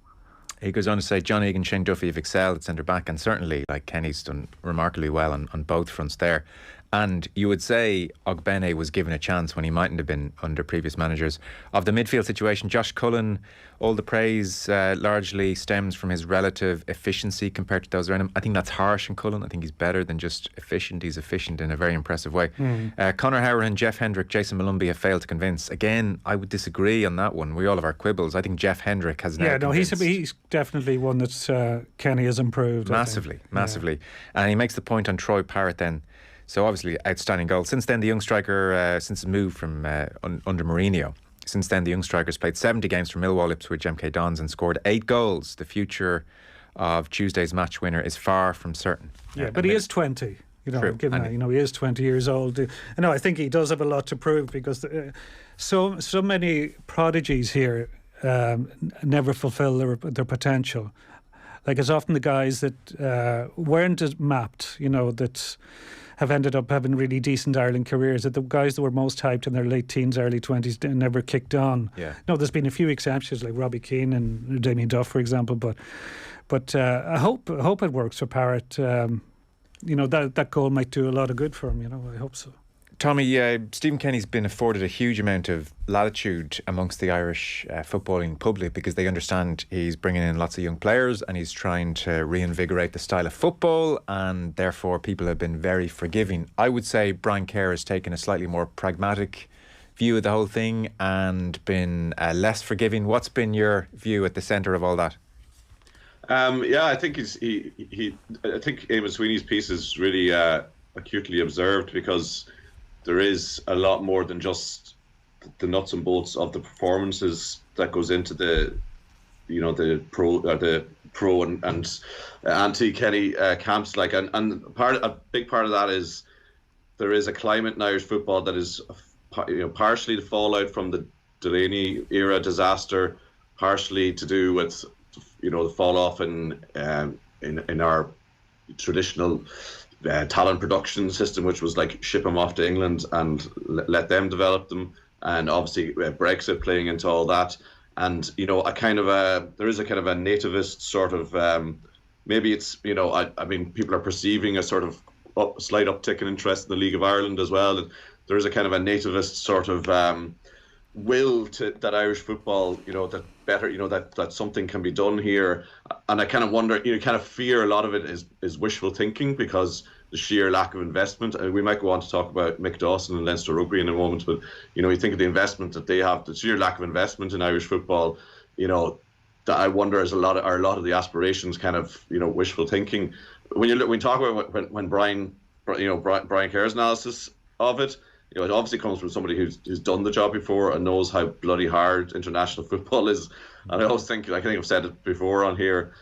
He goes on to say John Egan, Shane Duffy have excelled at centre back, and certainly, like, Kenny's done remarkably well on both fronts there. And you would say Ogbene was given a chance when he mightn't have been under previous managers. Of the midfield situation, Josh Cullen, all the praise largely stems from his relative efficiency compared to those around him. I think that's harsh in Cullen. I think he's better than just efficient. He's efficient in a very impressive way. Conor Howard, Jeff Hendrick, Jason Malumbi have failed to convince. Again, I would disagree on that one. We all have our quibbles. I think Jeff Hendrick has now convinced. He's definitely one that Kenny has improved. Massively. And he makes the point on Troy Parrott then. So obviously outstanding goal. Since then, the young striker, since his move from under Mourinho, since then the young striker's played 70 games for Millwall, Ipswich, MK Dons, and scored 8 goals. The future of Tuesday's match winner is far from certain. Yeah, but he is 20. You know, True. Given that, you know, he is 20 years old. I think he does have a lot to prove, because so many prodigies here never fulfil their potential. Like, it's often the guys that weren't mapped, you know, that have ended up having really decent Ireland careers, that the guys that were most hyped in their late teens, early 20s never kicked on. Yeah. No, there's been a few exceptions like Robbie Keane and Damien Duff, for example, but I hope it works for Parrott. You know, that goal might do a lot of good for him, you know, I hope so. Tommy, Stephen Kenny's been afforded a huge amount of latitude amongst the Irish footballing public, because they understand he's bringing in lots of young players and he's trying to reinvigorate the style of football, and therefore people have been very forgiving. I would say Brian Kerr has taken a slightly more pragmatic view of the whole thing and been less forgiving. What's been your view at the centre of all that? I think I think Eamon Sweeney's piece is really acutely observed, because there is a lot more than just the nuts and bolts of the performances that goes into the pro and anti-Kenny camps. Like, and a big part of that is there is a climate in Irish football that is, you know, partially the fallout from the Delaney era disaster, partially to do with, you know, the fall off in our traditional talent production system, which was like ship them off to England and let them develop them, and obviously Brexit playing into all that. and there is a kind of a nativist sort of maybe it's I mean people are perceiving a sort of slight uptick in interest in the League of Ireland as well. And there is a kind of a nativist sort of will to that Irish football, that better, that something can be done here. And I kind of wonder, kind of fear a lot of it is wishful thinking because the sheer lack of investment. And we might go on to talk about Mick Dawson and Leinster Rugby in a moment, but you think of the investment that they have, the sheer lack of investment in Irish football, that I wonder is a lot of the aspirations kind of wishful thinking. When we talk about when Brian Kerr's analysis of it, it obviously comes from somebody who's done the job before and knows how bloody hard international football is. And I always think, I think I've said it before on here,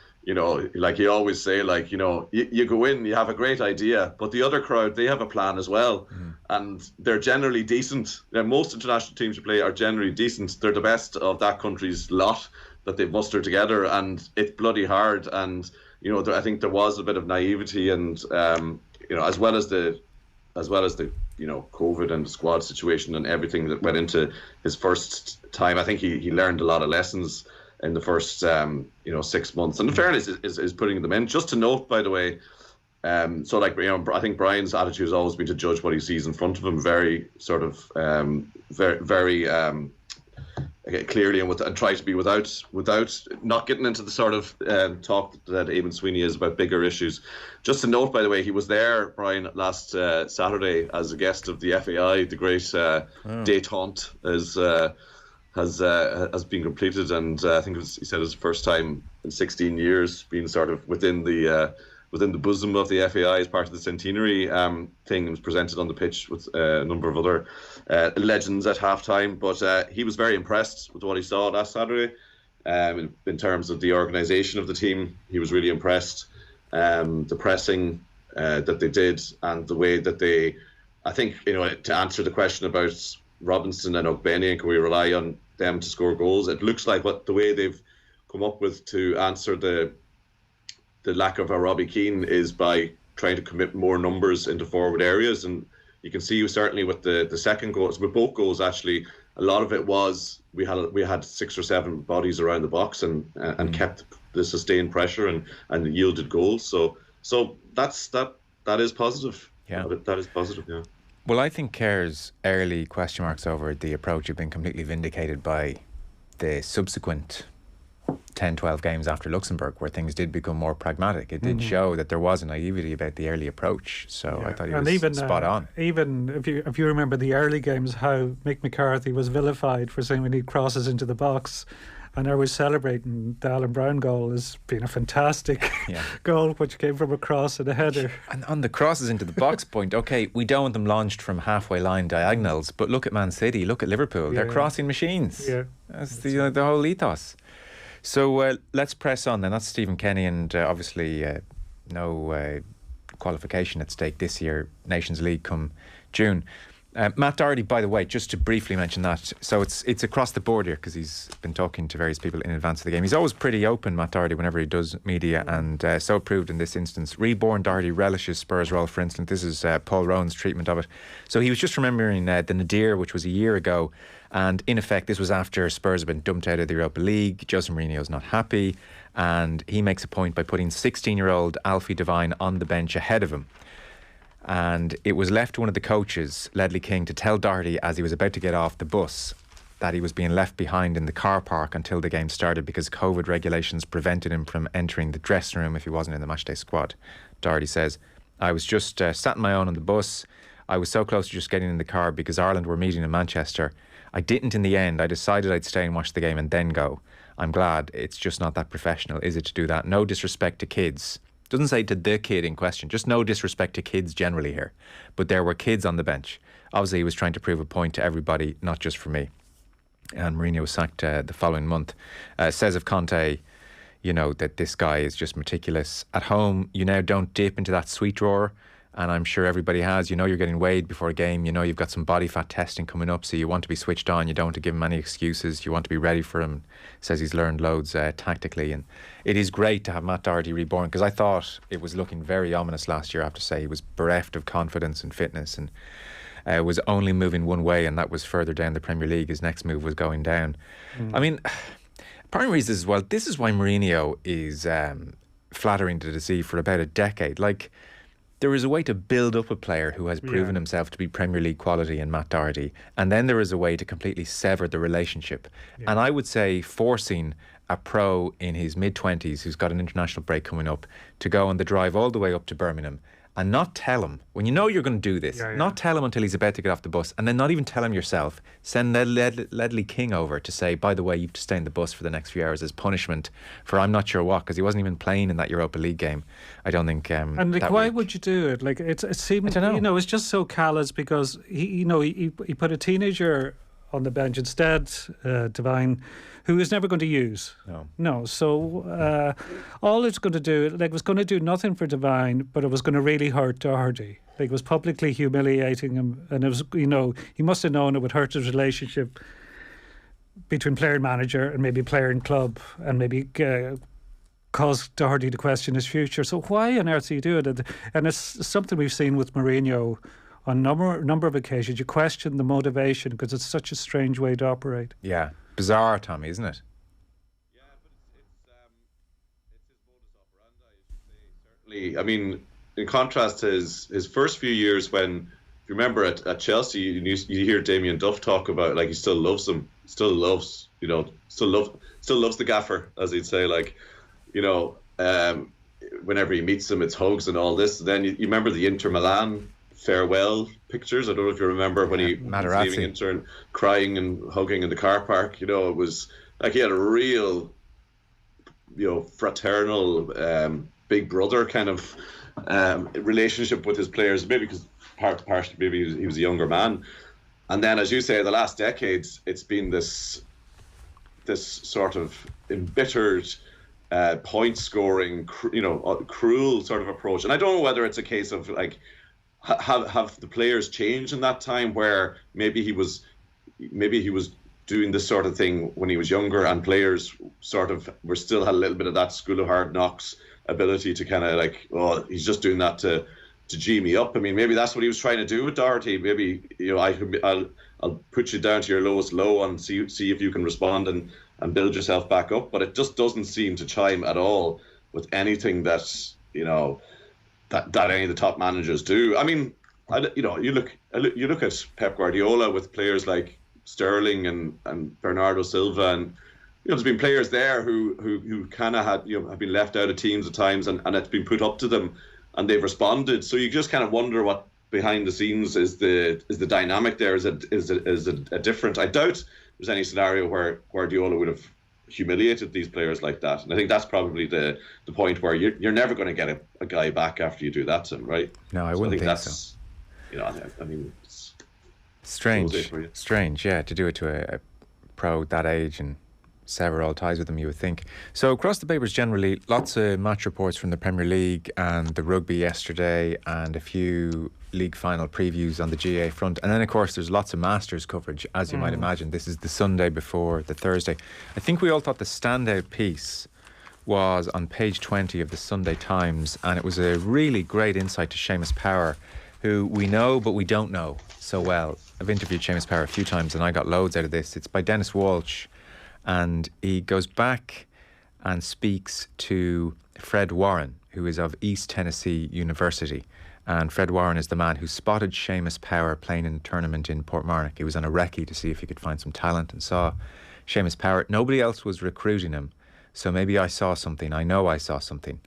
like you always say, you go in, you have a great idea, but the other crowd, they have a plan as well. And they're generally decent. Most international teams you play are generally decent. They're the best of that country's lot that they've mustered together, and it's bloody hard. And I think there was a bit of naivety, and as well as the COVID and the squad situation and everything that went into his first time. I think he learned a lot of lessons in the first 6 months. And the fairness is putting them in. Just to note, by the way, I think Brian's attitude has always been to judge what he sees in front of him very sort of very clearly and try to be without not getting into the sort of talk that Eamon Sweeney is about bigger issues. Just to note, by the way, he was there, Brian, last Saturday as a guest of the FAI. The great détente has been completed, and I think he said it was the first time in 16 years being sort of within the bosom of the FAI as part of the centenary thing. It was presented on the pitch with a number of other legends at halftime, but he was very impressed with what he saw last Saturday. In terms of the organisation of the team, he was really impressed. The pressing that they did and the way that they, I think, to answer the question about Robinson and Ogbene, and can we rely on them to score goals? It looks like the way they've come up with to answer the lack of a Robbie Keane is by trying to commit more numbers into forward areas. And you can see certainly with the second goals, with both goals actually, a lot of it was we had 6 or 7 bodies around the box and kept the sustained pressure and yielded goals. So that is positive. Yeah, that is positive. Yeah. Well, I think Kerr's early question marks over the approach have been completely vindicated by the subsequent 10, 12 games after Luxembourg, where things did become more pragmatic. It did show that there was a naivety about the early approach. So I thought he was spot on. Even if you remember the early games, how Mick McCarthy was vilified for saying we need crosses into the box. And I was celebrating the Alan Brown goal as being a fantastic goal, which came from a cross and a header. And on the crosses into the box point, okay, we don't want them launched from halfway line diagonals, but look at Man City, look at Liverpool. They're crossing machines. Yeah. That's the whole ethos. So let's press on then. That's Stephen Kenny, and obviously no qualification at stake this year, Nations League come June. Matt Doherty, by the way, just to briefly mention that, so it's across the board here because he's been talking to various people in advance of the game. He's always pretty open, Matt Doherty, whenever he does media, and so proved in this instance. Reborn Doherty relishes Spurs' role, for instance. This is Paul Rowan's treatment of it. So he was just remembering the Nadir, which was a year ago, and in effect this was after Spurs had been dumped out of the Europa League. Jose Mourinho's not happy, and he makes a point by putting 16-year-old Alfie Devine on the bench ahead of him. And it was left to one of the coaches, Ledley King, to tell Doherty as he was about to get off the bus that he was being left behind in the car park until the game started because COVID regulations prevented him from entering the dressing room if he wasn't in the matchday squad. Doherty says, I was just sat on my own on the bus. I was so close to just getting in the car because Ireland were meeting in Manchester. I didn't in the end. I decided I'd stay and watch the game and then go. I'm glad. It's just not that professional, is it, to do that? No disrespect to kids. Doesn't say to the kid in question, just no disrespect to kids generally here. But there were kids on the bench. Obviously, he was trying to prove a point to everybody, not just for me. And Mourinho was sacked the following month. Says of Conte, that this guy is just meticulous. At home, you now don't dip into that sweet drawer. And I'm sure everybody has. You're getting weighed before a game. You've got some body fat testing coming up, so you want to be switched on. You don't want to give him any excuses. You want to be ready for him. Says he's learned loads tactically. And it is great to have Matt Doherty reborn, because I thought it was looking very ominous last year, I have to say. He was bereft of confidence and fitness and was only moving one way, and that was further down the Premier League. His next move was going down. I mean, Part of the reason as well, this is why Mourinho is flattering to the sea for about a decade. Like, there is a way to build up a player who has proven himself to be Premier League quality in Matt Doherty, and then there is a way to completely sever the relationship. And I would say forcing a pro in his mid-20s who's got an international break coming up to go on the drive all the way up to Birmingham and not tell him, when you know you're going to do this, not tell him until he's about to get off the bus, and then not even tell him yourself. Send Ledley King over to say, by the way, you have to stay in the bus for the next few hours as punishment for I'm not sure what, because he wasn't even playing in that Europa League game. I don't think. And like, why would you do it? Like, it seems, it's just so callous, because he put a teenager on the bench instead, Devine, who is never going to use. No. So all it's going to do, like, it was going to do nothing for Devine, but it was going to really hurt Doherty. Like, it was publicly humiliating him, and it was, he must have known it would hurt his relationship between player and manager, and maybe player and club, and maybe cause Doherty to question his future. So why on earth do you do it? And it's something we've seen with Mourinho on number of occasions. You question the motivation because it's such a strange way to operate. Yeah, bizarre, Tommy, isn't it? Yeah, but it's his modus operandi, as you say. Certainly, I mean, in contrast to his first few years, when, if you remember at Chelsea, you hear Damien Duff talk about, like, he still loves him, still loves the gaffer, as he'd say, like, whenever he meets him, it's hugs and all this. Then you remember the Inter Milan farewell pictures. I don't know if you remember when he was leaving Inter and crying and hugging in the car park. It was like he had a real, fraternal, big brother kind of relationship with his players. Maybe because partially maybe he was a younger man. And then, as you say, the last decades, it's been this sort of embittered, point scoring, cruel sort of approach. And I don't know whether it's a case of, like, have the players changed in that time, where maybe he was doing this sort of thing when he was younger, and players sort of still had a little bit of that School of Hard Knocks ability to kind of, like, oh, he's just doing that to G me up. I mean, maybe that's what he was trying to do with Doherty. Maybe I'll put you down to your lowest low and see if you can respond and build yourself back up. But it just doesn't seem to chime at all with anything that that any of the top managers do. I mean, you look at Pep Guardiola with players like Sterling and Bernardo Silva, and there's been players there who kind of have been left out of teams at times, and it's been put up to them, and they've responded. So you just kind of wonder what behind the scenes is the dynamic there. Is it a different? I doubt there's any scenario where Guardiola would have humiliated these players like that, and I think that's probably the point where you're never going to get a guy back after you do that to him, right? No, I wouldn't think so. I mean, it's strange, yeah, to do it to a pro that age and sever all ties with them, you would think. So across the papers generally, lots of match reports from the Premier League and the rugby yesterday, and a few league final previews on the GA front. And then, of course, there's lots of Masters coverage, as you might imagine. This is the Sunday before the Thursday. I think we all thought the standout piece was on page 20 of the Sunday Times, and it was a really great insight to Seamus Power, who we know but we don't know so well. I've interviewed Seamus Power a few times and I got loads out of this. It's by Dennis Walsh, and he goes back and speaks to Fred Warren, who is of East Tennessee University. And Fred Warren is the man who spotted Seamus Power playing in a tournament in Portmarnock. He was on a recce to see if he could find some talent and saw Seamus Power. Nobody else was recruiting him, so maybe I saw something. I know I saw something.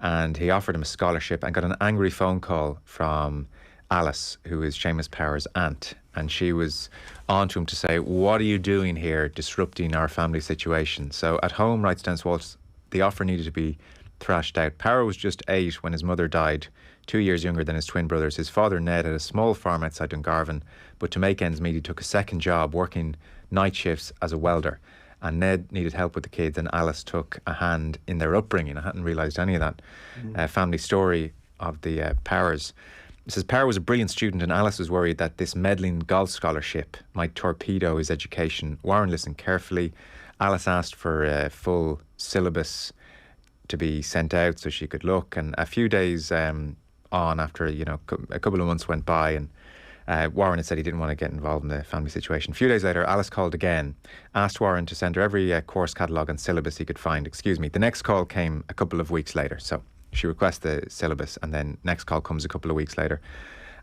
And he offered him a scholarship and got an angry phone call from Alice, who is Seamus Power's aunt. And she was on to him to say, what are you doing here, disrupting our family situation? So at home, writes Dennis Walsh, the offer needed to be thrashed out. Power was just 8 when his mother died, 2 years younger than his twin brothers. His father, Ned, had a small farm outside Dungarvan, but to make ends meet, he took a second job working night shifts as a welder. And Ned needed help with the kids, and Alice took a hand in their upbringing. I hadn't realised any of that family story of the Powers. Mrs. Power was a brilliant student, and Alice was worried that this meddling golf scholarship might torpedo his education. Warren listened carefully. Alice asked for a full syllabus to be sent out so she could look, and a few days on after, a couple of months went by, and Warren had said he didn't want to get involved in the family situation. A few days later, Alice called again, asked Warren to send her every course catalogue and syllabus he could find. The next call came a couple of weeks later. So she requests the syllabus, and then next call comes a couple of weeks later.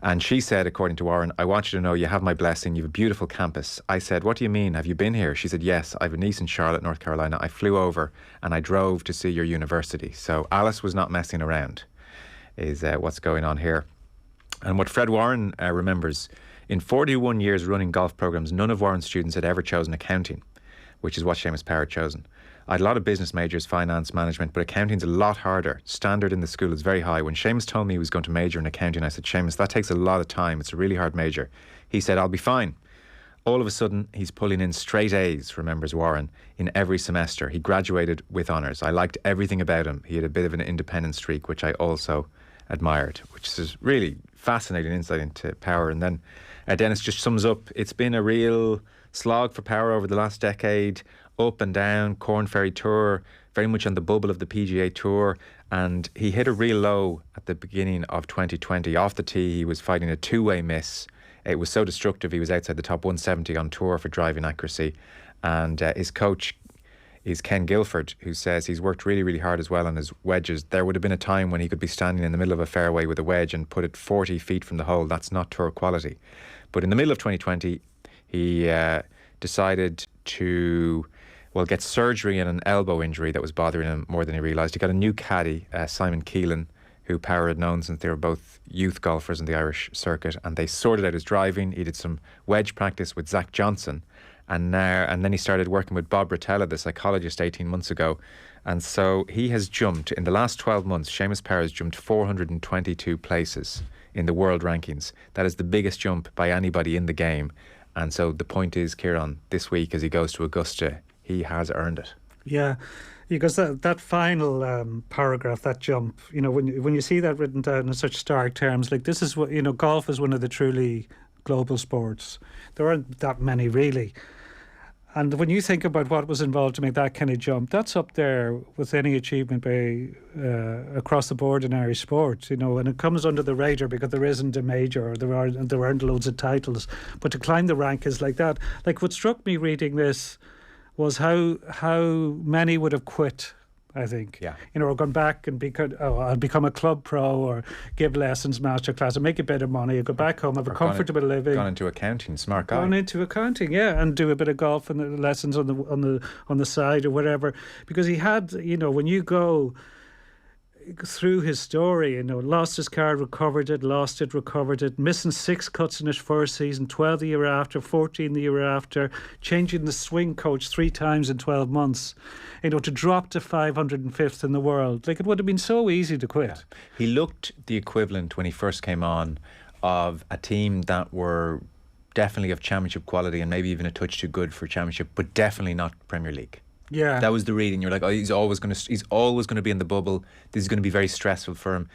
And she said, according to Warren, I want you to know you have my blessing. You have a beautiful campus. I said, what do you mean? Have you been here? She said, yes, I have a niece in Charlotte, North Carolina. I flew over and I drove to see your university. So Alice was not messing around, is what's going on here. And what Fred Warren remembers, in 41 years running golf programmes, none of Warren's students had ever chosen accounting, which is what Seamus Power had chosen. I had a lot of business majors, finance, management, but accounting's a lot harder. Standard in the school is very high. When Seamus told me he was going to major in accounting, I said, Seamus, that takes a lot of time. It's a really hard major. He said, I'll be fine. All of a sudden, he's pulling in straight A's, remembers Warren, in every semester. He graduated with honours. I liked everything about him. He had a bit of an independent streak, which I also admired, which is really fascinating insight into Power. And then Dennis just sums up, it's been a real slog for Power over the last decade, up and down, Corn Ferry Tour, very much on the bubble of the PGA Tour, and he hit a real low at the beginning of 2020. Off the tee, he was fighting a two-way miss. It was so destructive, he was outside the top 170 on tour for driving accuracy, and his coach is Ken Guilford, who says he's worked really, really hard as well on his wedges. There would have been a time when he could be standing in the middle of a fairway with a wedge and put it 40 feet from the hole. That's not tour quality. But in the middle of 2020, he decided to get surgery and an elbow injury that was bothering him more than he realised. He got a new caddy, Simon Keelan, who Power had known since they were both youth golfers in the Irish circuit, and they sorted out his driving. He did some wedge practice with Zach Johnson, and then he started working with Bob Rotella, the psychologist, 18 months ago. And so he has jumped, in the last 12 months, Seamus Power has jumped 422 places in the world rankings. That is the biggest jump by anybody in the game. And so the point is, Kieran, this week as he goes to Augusta, he has earned it. Yeah, because that final paragraph, that jump, when you see that written down in such stark terms, like this is what, golf is one of the truly global sports. There aren't that many really. And when you think about what was involved to make that kind of jump, that's up there with any achievement by across the board in Irish sport, and it comes under the radar because there isn't a major, or there aren't loads of titles. But to climb the rank is like that. Like what struck me reading this was how many would have quit, I think. Yeah. Or gone back and I'll become a club pro or give lessons, masterclass, and make a bit of money, go back home, have a comfortable living. Gone into accounting, smart guy. Gone into accounting, yeah, and do a bit of golf and the lessons on the side or whatever. Because he had, when you go through his story, lost his car, recovered it, lost it, recovered it, missing 6 cuts in his first season, 12 the year after, 14 the year after, changing the swing coach 3 times in 12 months, to drop to 505th in the world. Like, it would have been so easy to quit. Yeah. He looked the equivalent when he first came on of a team that were definitely of championship quality and maybe even a touch too good for championship, but definitely not Premier League. Yeah, that was the reading. You're like, oh, he's always going to be in the bubble. This is going to be very stressful for him.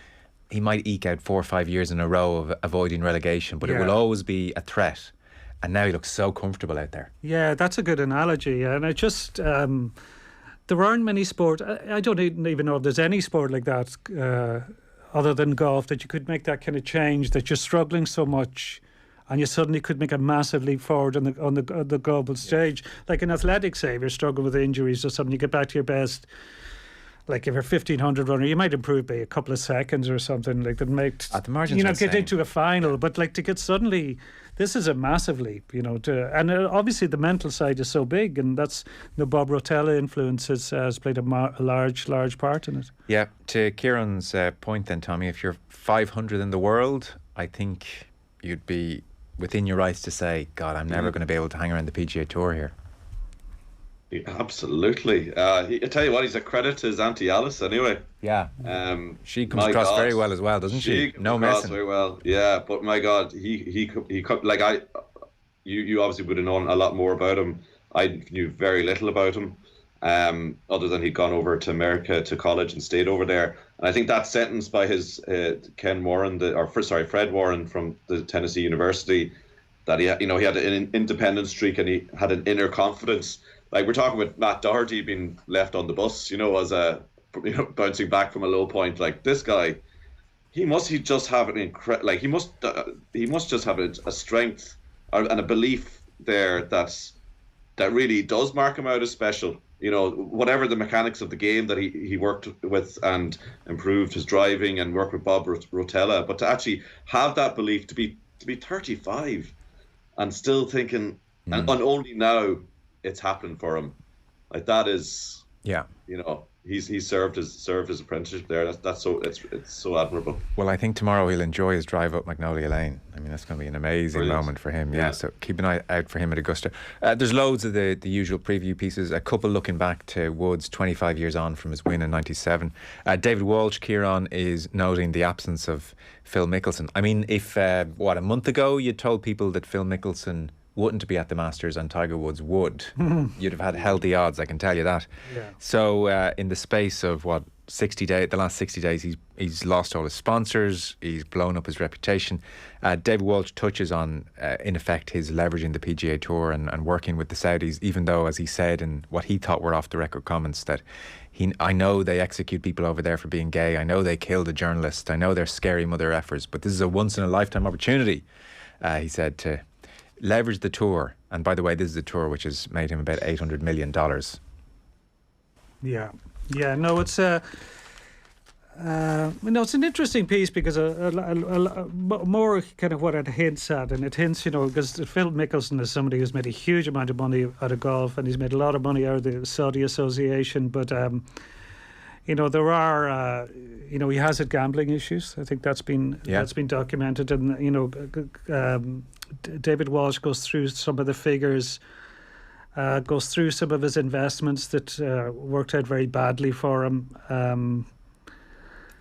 He might eke out 4 or 5 years in a row of avoiding relegation, but it will always be a threat. And now he looks so comfortable out there. Yeah, that's a good analogy. And I just there aren't many sports. I don't even know if there's any sport like that other than golf that you could make that kind of change. That you're struggling so much, and you suddenly could make a massive leap forward on the global stage. Like in athletics, say, if you're struggling with injuries or something, you get back to your best. Like if you're 1500 runner, you might improve by a couple of seconds or something like that. Make at the margins, get into a final. But like to get suddenly, this is a massive leap. And obviously the mental side is so big, and that's the Bob Rotella influence has played a large part in it. Yeah. To Kieran's point, then, Tommy, if you're 500 in the world, I think you'd be within your rights to say, God, I'm never going to be able to hang around the PGA Tour here. Yeah, absolutely. I tell you what, he's a credit to his Auntie Alice anyway. Yeah. She comes across very well as well, doesn't she? No messing. Very well. Yeah, but my God, he like you obviously would have known a lot more about him. I knew very little about him, other than he'd gone over to America to college and stayed over there. And I think that sentence by his Fred Warren from the Tennessee University, that he had an independent streak and he had an inner confidence. Like we're talking about Matt Doherty being left on the bus, as a bouncing back from a low point. Like this guy he must just have he must just have a strength and a belief there that really does mark him out as special. You know, whatever the mechanics of the game that he worked with and improved his driving and worked with Bob Rotella, but to actually have that belief, to be 35 and still thinking, and only now it's happened for him, like that is, yeah, you know. He's served his apprenticeship there. That's so it's so admirable. Well, I think tomorrow he'll enjoy his drive up Magnolia Lane. I mean, that's going to be an amazing moment for him. Yeah, so keep an eye out for him at Augusta. There's loads of the usual preview pieces. A couple looking back to Woods 25 years on from his win in '97. David Walsh, Kieran, is noting the absence of Phil Mickelson. I mean, if a month ago you told people that Phil Mickelson wouldn't be at the Masters and Tiger Woods would, you'd have had healthy odds, I can tell you that. Yeah. So in the space of 60 days, the last 60 days, he's lost all his sponsors, he's blown up his reputation. David Walsh touches on, in effect, his leveraging the PGA Tour and working with the Saudis, even though, as he said in what he thought were off the record comments, that I know they execute people over there for being gay, I know they killed a journalist, I know they're scary mother effers, but this is a once in a lifetime opportunity, he said, to leverage the tour. And by the way, this is a tour which has made him about $800 million. Yeah, no, it's it's an interesting piece because more kind of what it hints at, and it hints, because Phil Mickelson is somebody who's made a huge amount of money out of golf, and he's made a lot of money out of the Saudi Association, but there are he has had gambling issues. I think that's been documented, and David Walsh goes through some of the figures, goes through some of his investments that worked out very badly for him.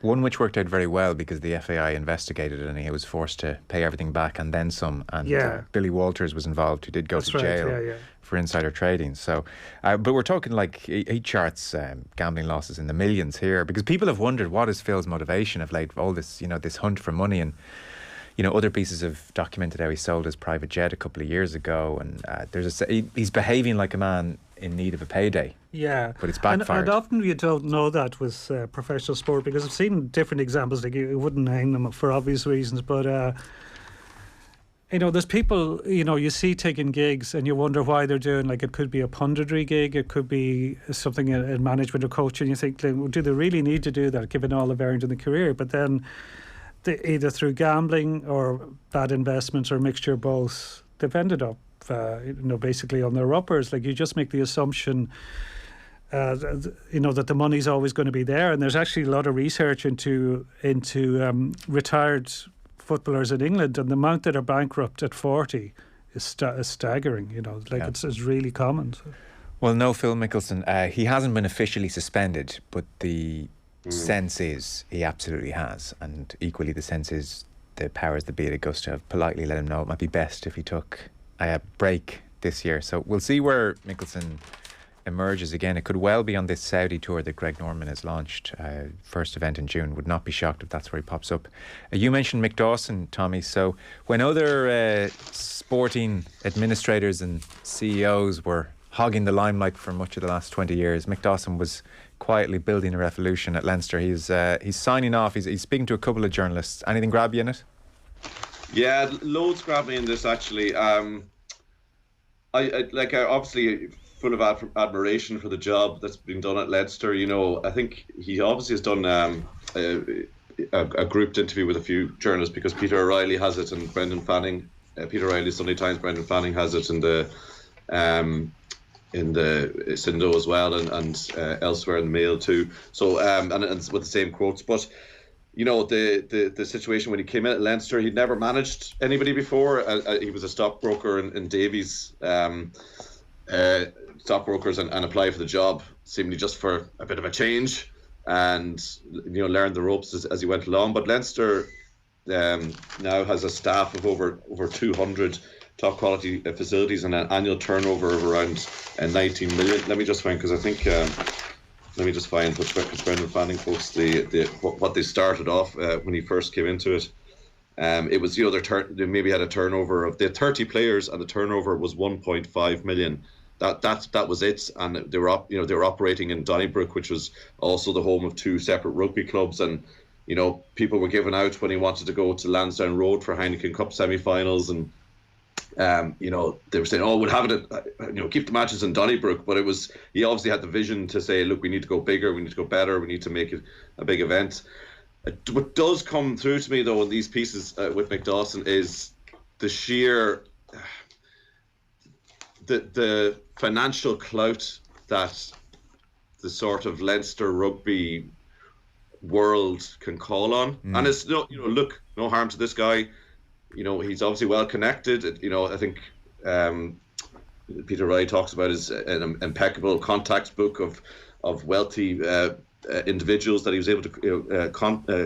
One which worked out very well because the FAI investigated it and he was forced to pay everything back and then some. And Billy Walters was involved, who did go to jail for insider trading. So, but we're talking like he charts gambling losses in the millions here, because people have wondered what is Phil's motivation of late, all this, this hunt for money. And other pieces have documented how he sold his private jet a couple of years ago, and he's behaving like a man in need of a payday. Yeah, but it's backfired. And often you don't know that with professional sport, because I've seen different examples. Like you wouldn't name them for obvious reasons, but there's people you see taking gigs, and you wonder why they're doing. Like, it could be a punditry gig, it could be something in management or coaching. You think, do they really need to do that, given all they've earned in the career? But then, either through gambling or bad investments or a mixture of both, they've ended up, basically on their uppers. Like, you just make the assumption, that the money's always going to be there. And there's actually a lot of research into retired footballers in England, and the amount that are bankrupt at 40 is staggering. It's really common. So. Well, no, Phil Mickelson, he hasn't been officially suspended, but the sense is he absolutely has, and equally the sense is the powers that be at Augusta have politely let him know it might be best if he took a break this year. So we'll see where Mickelson emerges again. It could well be on this Saudi tour that Greg Norman has launched, first event in June. Would not be shocked if that's where he pops up. You mentioned Mick Dawson, Tommy. So when other sporting administrators and CEOs were hogging the limelight for much of the last 20 years, Mick Dawson was quietly building a revolution at Leinster. He's signing off. He's speaking to a couple of journalists. Anything grab you in it? Yeah, loads grab me in this, actually. I obviously full of admiration for the job that's been done at Leinster. I think he obviously has done a grouped interview with a few journalists, because Peter O'Reilly has it and Brendan Fanning. Peter O'Reilly, Sunday Times, Brendan Fanning has it in the Sindo as well, and elsewhere in the Mail too. So and with the same quotes. But the situation when he came in at Leinster, he'd never managed anybody before. He was a stockbroker in Davies, stockbrokers, and applied for the job seemingly just for a bit of a change, and learned the ropes as he went along. But Leinster now has a staff of over 200 top quality facilities and an annual turnover of around 19 million. Let me just find, because I think because Brendan Fanning quotes what they started off when he first came into it. It was they maybe had a turnover of, they had 30 players and the turnover was 1.5 million. That was it, and they were operating in Donnybrook, which was also the home of two separate rugby clubs, and You know, people were giving out when he wanted to go to Lansdowne Road for Heineken Cup semi-finals, and you know, they were saying, "Oh, we'll have it at, keep the matches in Donnybrook." But he obviously had the vision to say, "Look, we need to go bigger, we need to go better, we need to make it a big event." What does come through to me though in these pieces with Mick Dawson is the sheer the financial clout that the sort of Leinster rugby world can call on, and it's no harm to this guy. You know, he's obviously well connected. You know, I think Peter Wright talks about an impeccable contacts book of wealthy individuals that he was able to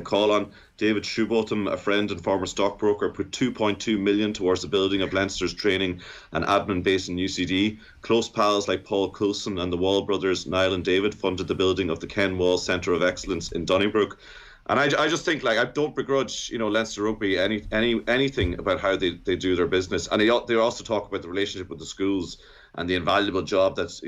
call on. David Shoebotham, a friend and former stockbroker, put 2.2 million towards the building of Leinster's training and admin base in UCD. Close pals like Paul Coulson and the Wall brothers, Niall and David, funded the building of the Ken Wall Centre of Excellence in Donnybrook. And I just think, like, I don't begrudge, Leinster Rugby anything about how they do their business. And they also talk about the relationship with the schools and the invaluable job that's,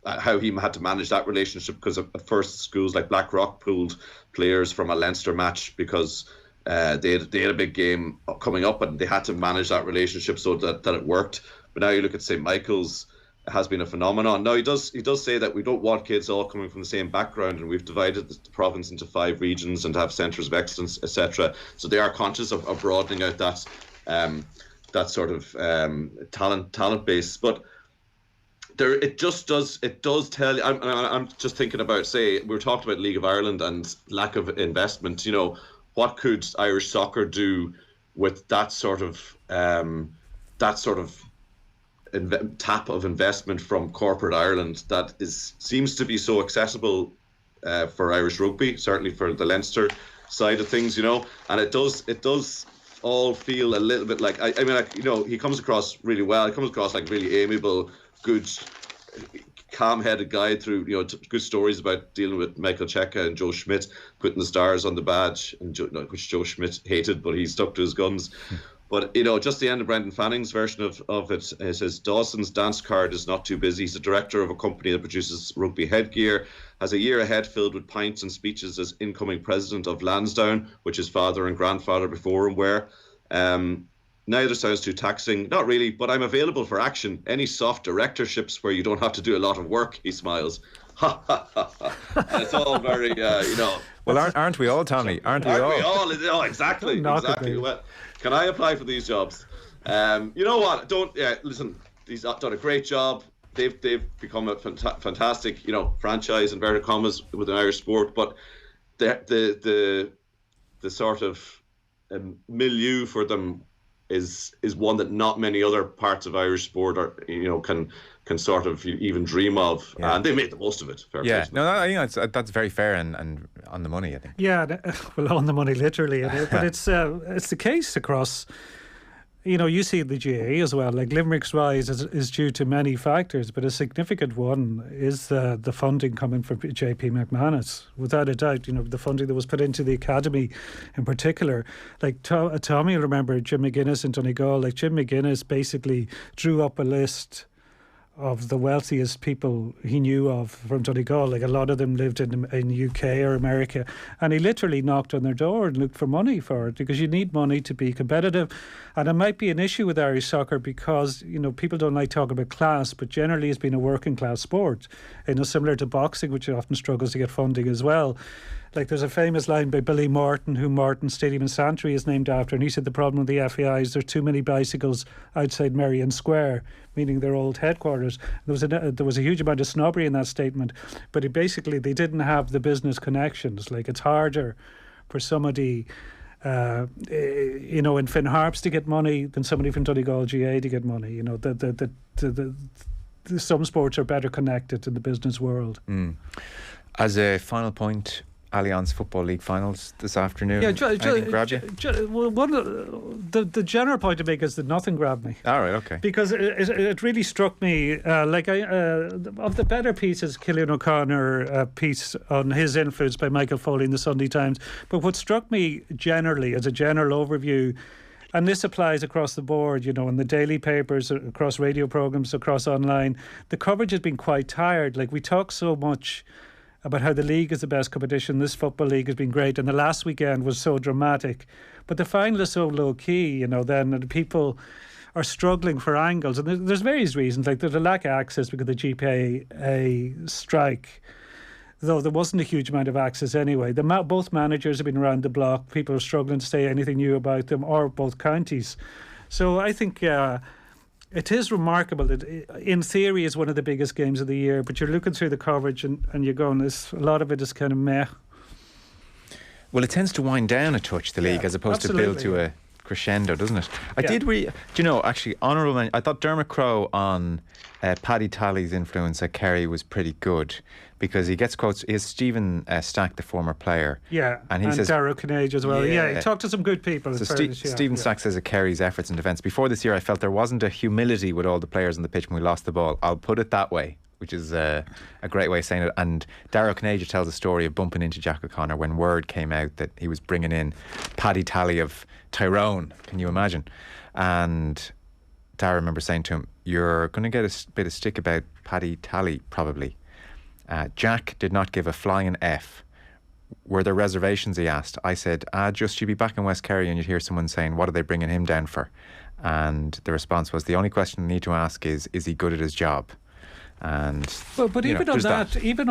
how he had to manage that relationship, because at first schools like Blackrock pulled players from a Leinster match because they had a big game coming up and they had to manage that relationship so that it worked. But now you look at St. Michael's, it has been a phenomenon. Now he does say that we don't want kids all coming from the same background, and we've divided the province into 5 regions and have centres of excellence, etc. So they are conscious of broadening out that sort of talent base. But it does tell you. I'm just thinking about, say, we were talking about League of Ireland and lack of investment. What could Irish soccer do with that sort of tap of investment from corporate Ireland that seems to be so accessible for Irish rugby, certainly for the Leinster side of things, and it does all feel a little bit like, he comes across really well. He comes across like really amiable, good, calm-headed guy through, good stories about dealing with Michael Cheika and Joe Schmidt, putting the stars on the badge, which Joe Schmidt hated, but he stuck to his guns. But, just the end of Brendan Fanning's version of it, it says, Dawson's dance card is not too busy. He's the director of a company that produces rugby headgear, has a year ahead filled with pints and speeches as incoming president of Lansdowne, which his father and grandfather before him were. Neither sounds too taxing. Not really, but I'm available for action. Any soft directorships where you don't have to do a lot of work, he smiles. Ha, ha, ha, ha. And it's all very, Well, aren't we all, Tommy? Aren't we all? Oh, exactly. Well, can I apply for these jobs? You know what? Listen, he's done a great job. They've become a fantastic, franchise, inverted commas, with an Irish sport. But the sort of milieu for them is one that not many other parts of Irish sport are, can sort of even dream of, and they made the most of it. That's very fair and on the money, I think. Yeah, well, on the money, literally. But it's the case across. You see the GAA as well. Like, Limerick's rise is due to many factors, but a significant one is the funding coming from JP McManus. Without a doubt, the funding that was put into the academy in particular. Like, Tommy will remember Jim McGuinness in Donegal. Like, Jim McGuinness basically drew up a list of the wealthiest people he knew of from Donegal. Like, a lot of them lived in UK or America, and he literally knocked on their door and looked for money for it, because you need money to be competitive. And it might be an issue with Irish soccer because people don't like talking about class, but generally it's been a working class sport, similar to boxing, which often struggles to get funding as well. Like, there's a famous line by Billy Morton, who Morton Stadium in Santry is named after, and he said the problem with the FAI is there's too many bicycles outside Merrion Square, meaning their old headquarters. There was a huge amount of snobbery in that statement, but they didn't have the business connections. Like, it's harder for somebody in Finn Harps to get money than somebody from Donegal GA to get money. Some sports are better connected in the business world. As a final point, Allianz Football League finals this afternoon. Yeah, the general point to make is that nothing grabbed me. All right, okay. Because it really struck me, of the better pieces, Cillian O'Connor piece on his influence by Michael Foley in the Sunday Times. But what struck me generally, as a general overview, and this applies across the board, in the daily papers, across radio programmes, across online, the coverage has been quite tired. Like, we talk so much about how the league is the best competition. This football league has been great, and the last weekend was so dramatic. But the final is so low key, then and people are struggling for angles. And there's various reasons, like there's a lack of access because of the GPA strike, though there wasn't a huge amount of access anyway. Both managers have been around the block. People are struggling to say anything new about them, or both counties. So I think it is remarkable that, in theory, it's one of the biggest games of the year, but you're looking through the coverage and you're going, a lot of it is kind of meh. Well, it tends to wind down a touch, the league, as opposed to build to a crescendo, doesn't it? Actually, honourable mention, I thought Dermot Crowe on Paddy Talley's influence at Kerry was pretty good, because he gets quotes. He has Stephen Stack, the former player. Yeah, and he says Darragh Kinnaird as well. He talked to some good people. So Stephen Stack says of Kerry's efforts in defence, before this year I felt there wasn't a humility with all the players on the pitch when we lost the ball. I'll put it that way, which is a great way of saying it. And Darragh Kinnaird tells a story of bumping into Jack O'Connor when word came out that he was bringing in Paddy Talley of Tyrone. Can you imagine? And Darragh remember saying to him, "You're going to get a bit of stick about Paddy Talley, probably." Jack did not give a flying F. Were there reservations, he asked. I said, just you'd be back in West Kerry and you'd hear someone saying, what are they bringing him down for? And the response was, the only question you need to ask is he good at his job? And but even on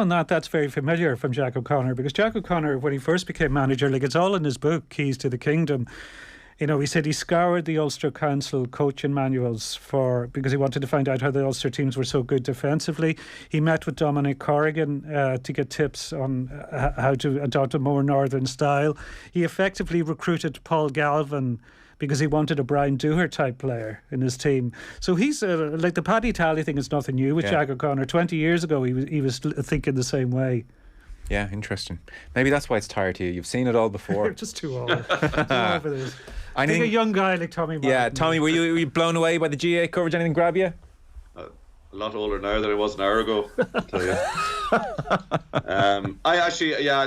that, that's very familiar from Jack O'Connor, because Jack O'Connor, when he first became manager, like it's all in his book, Keys to the Kingdom. He said he scoured the Ulster Council coaching manuals because he wanted to find out how the Ulster teams were so good defensively. He met with Dominic Corrigan to get tips on how to adopt a more northern style. He effectively recruited Paul Galvin because he wanted a Brian Dooher type player in his team. So he's like, the Paddy Talley thing is nothing new with Jack O'Connor. 20 years ago he was thinking the same way. Yeah, interesting. Maybe that's why it's tired to you. You've seen it all before. You're just too old. Too old for this. I think a young guy like Tommy Martin. Yeah, Tommy, were you blown away by the GA coverage? Anything grab you? A lot older now than I was an hour ago, I'll tell you.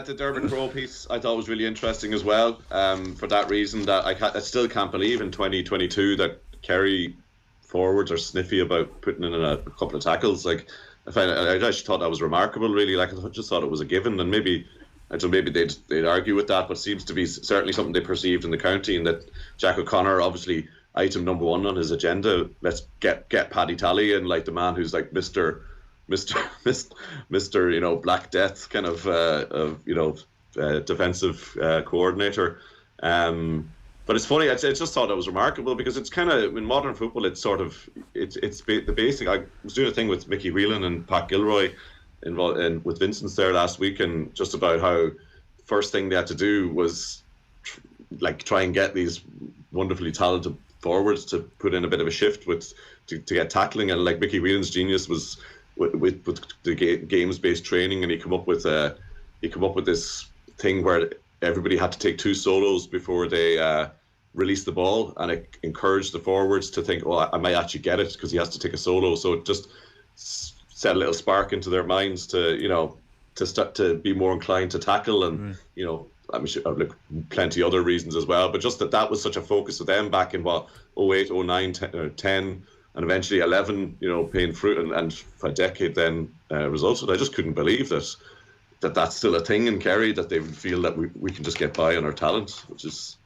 The Dermot Crowe piece I thought was really interesting as well, for that reason that I still can't believe in 2022 that Kerry forwards are sniffy about putting in a couple of tackles. Like, I just thought that was remarkable, really. Like, I just thought it was a given, and maybe they'd argue with that, but seems to be certainly something they perceived in the county, and that Jack O'Connor, obviously item number one on his agenda, let's get Paddy Talley in, like the man who's like Mr. Black Death kind of defensive coordinator. But it's funny. I just thought it was remarkable, because it's kind of, in modern football, it's sort of the basic. I was doing a thing with Mickey Whelan and Pat Gilroy involved and with Vincent's there last week, and just about how first thing they had to do was try and get these wonderfully talented forwards to put in a bit of a shift to get tackling. And like, Mickey Whelan's genius was with the games based training, and he come up with this thing where everybody had to take two solos before they release the ball, and it encouraged the forwards to think, oh, I might actually get it, because he has to take a solo. So it just set a little spark into their minds to start to be more inclined to tackle. And I'm sure plenty other reasons as well, but just that was such a focus of them back in 08, 09, 10, and eventually 11, paying fruit, and for a decade then resulted. I just couldn't believe that's still a thing in Kerry, that they would feel that we can just get by on our talent, which is,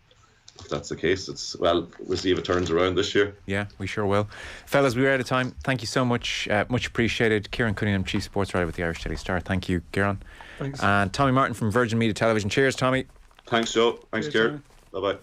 if that's the case, we'll see if it turns around this year. Yeah, we sure will. Fellas, we were out of time. Thank you so much. Much appreciated. Kieran Cunningham, Chief Sports Writer with the Irish Daily Star. Thank you, Kieran. Thanks. And Tommy Martin from Virgin Media Television. Cheers, Tommy. Thanks, Joe. Thanks, Kieran. Bye-bye.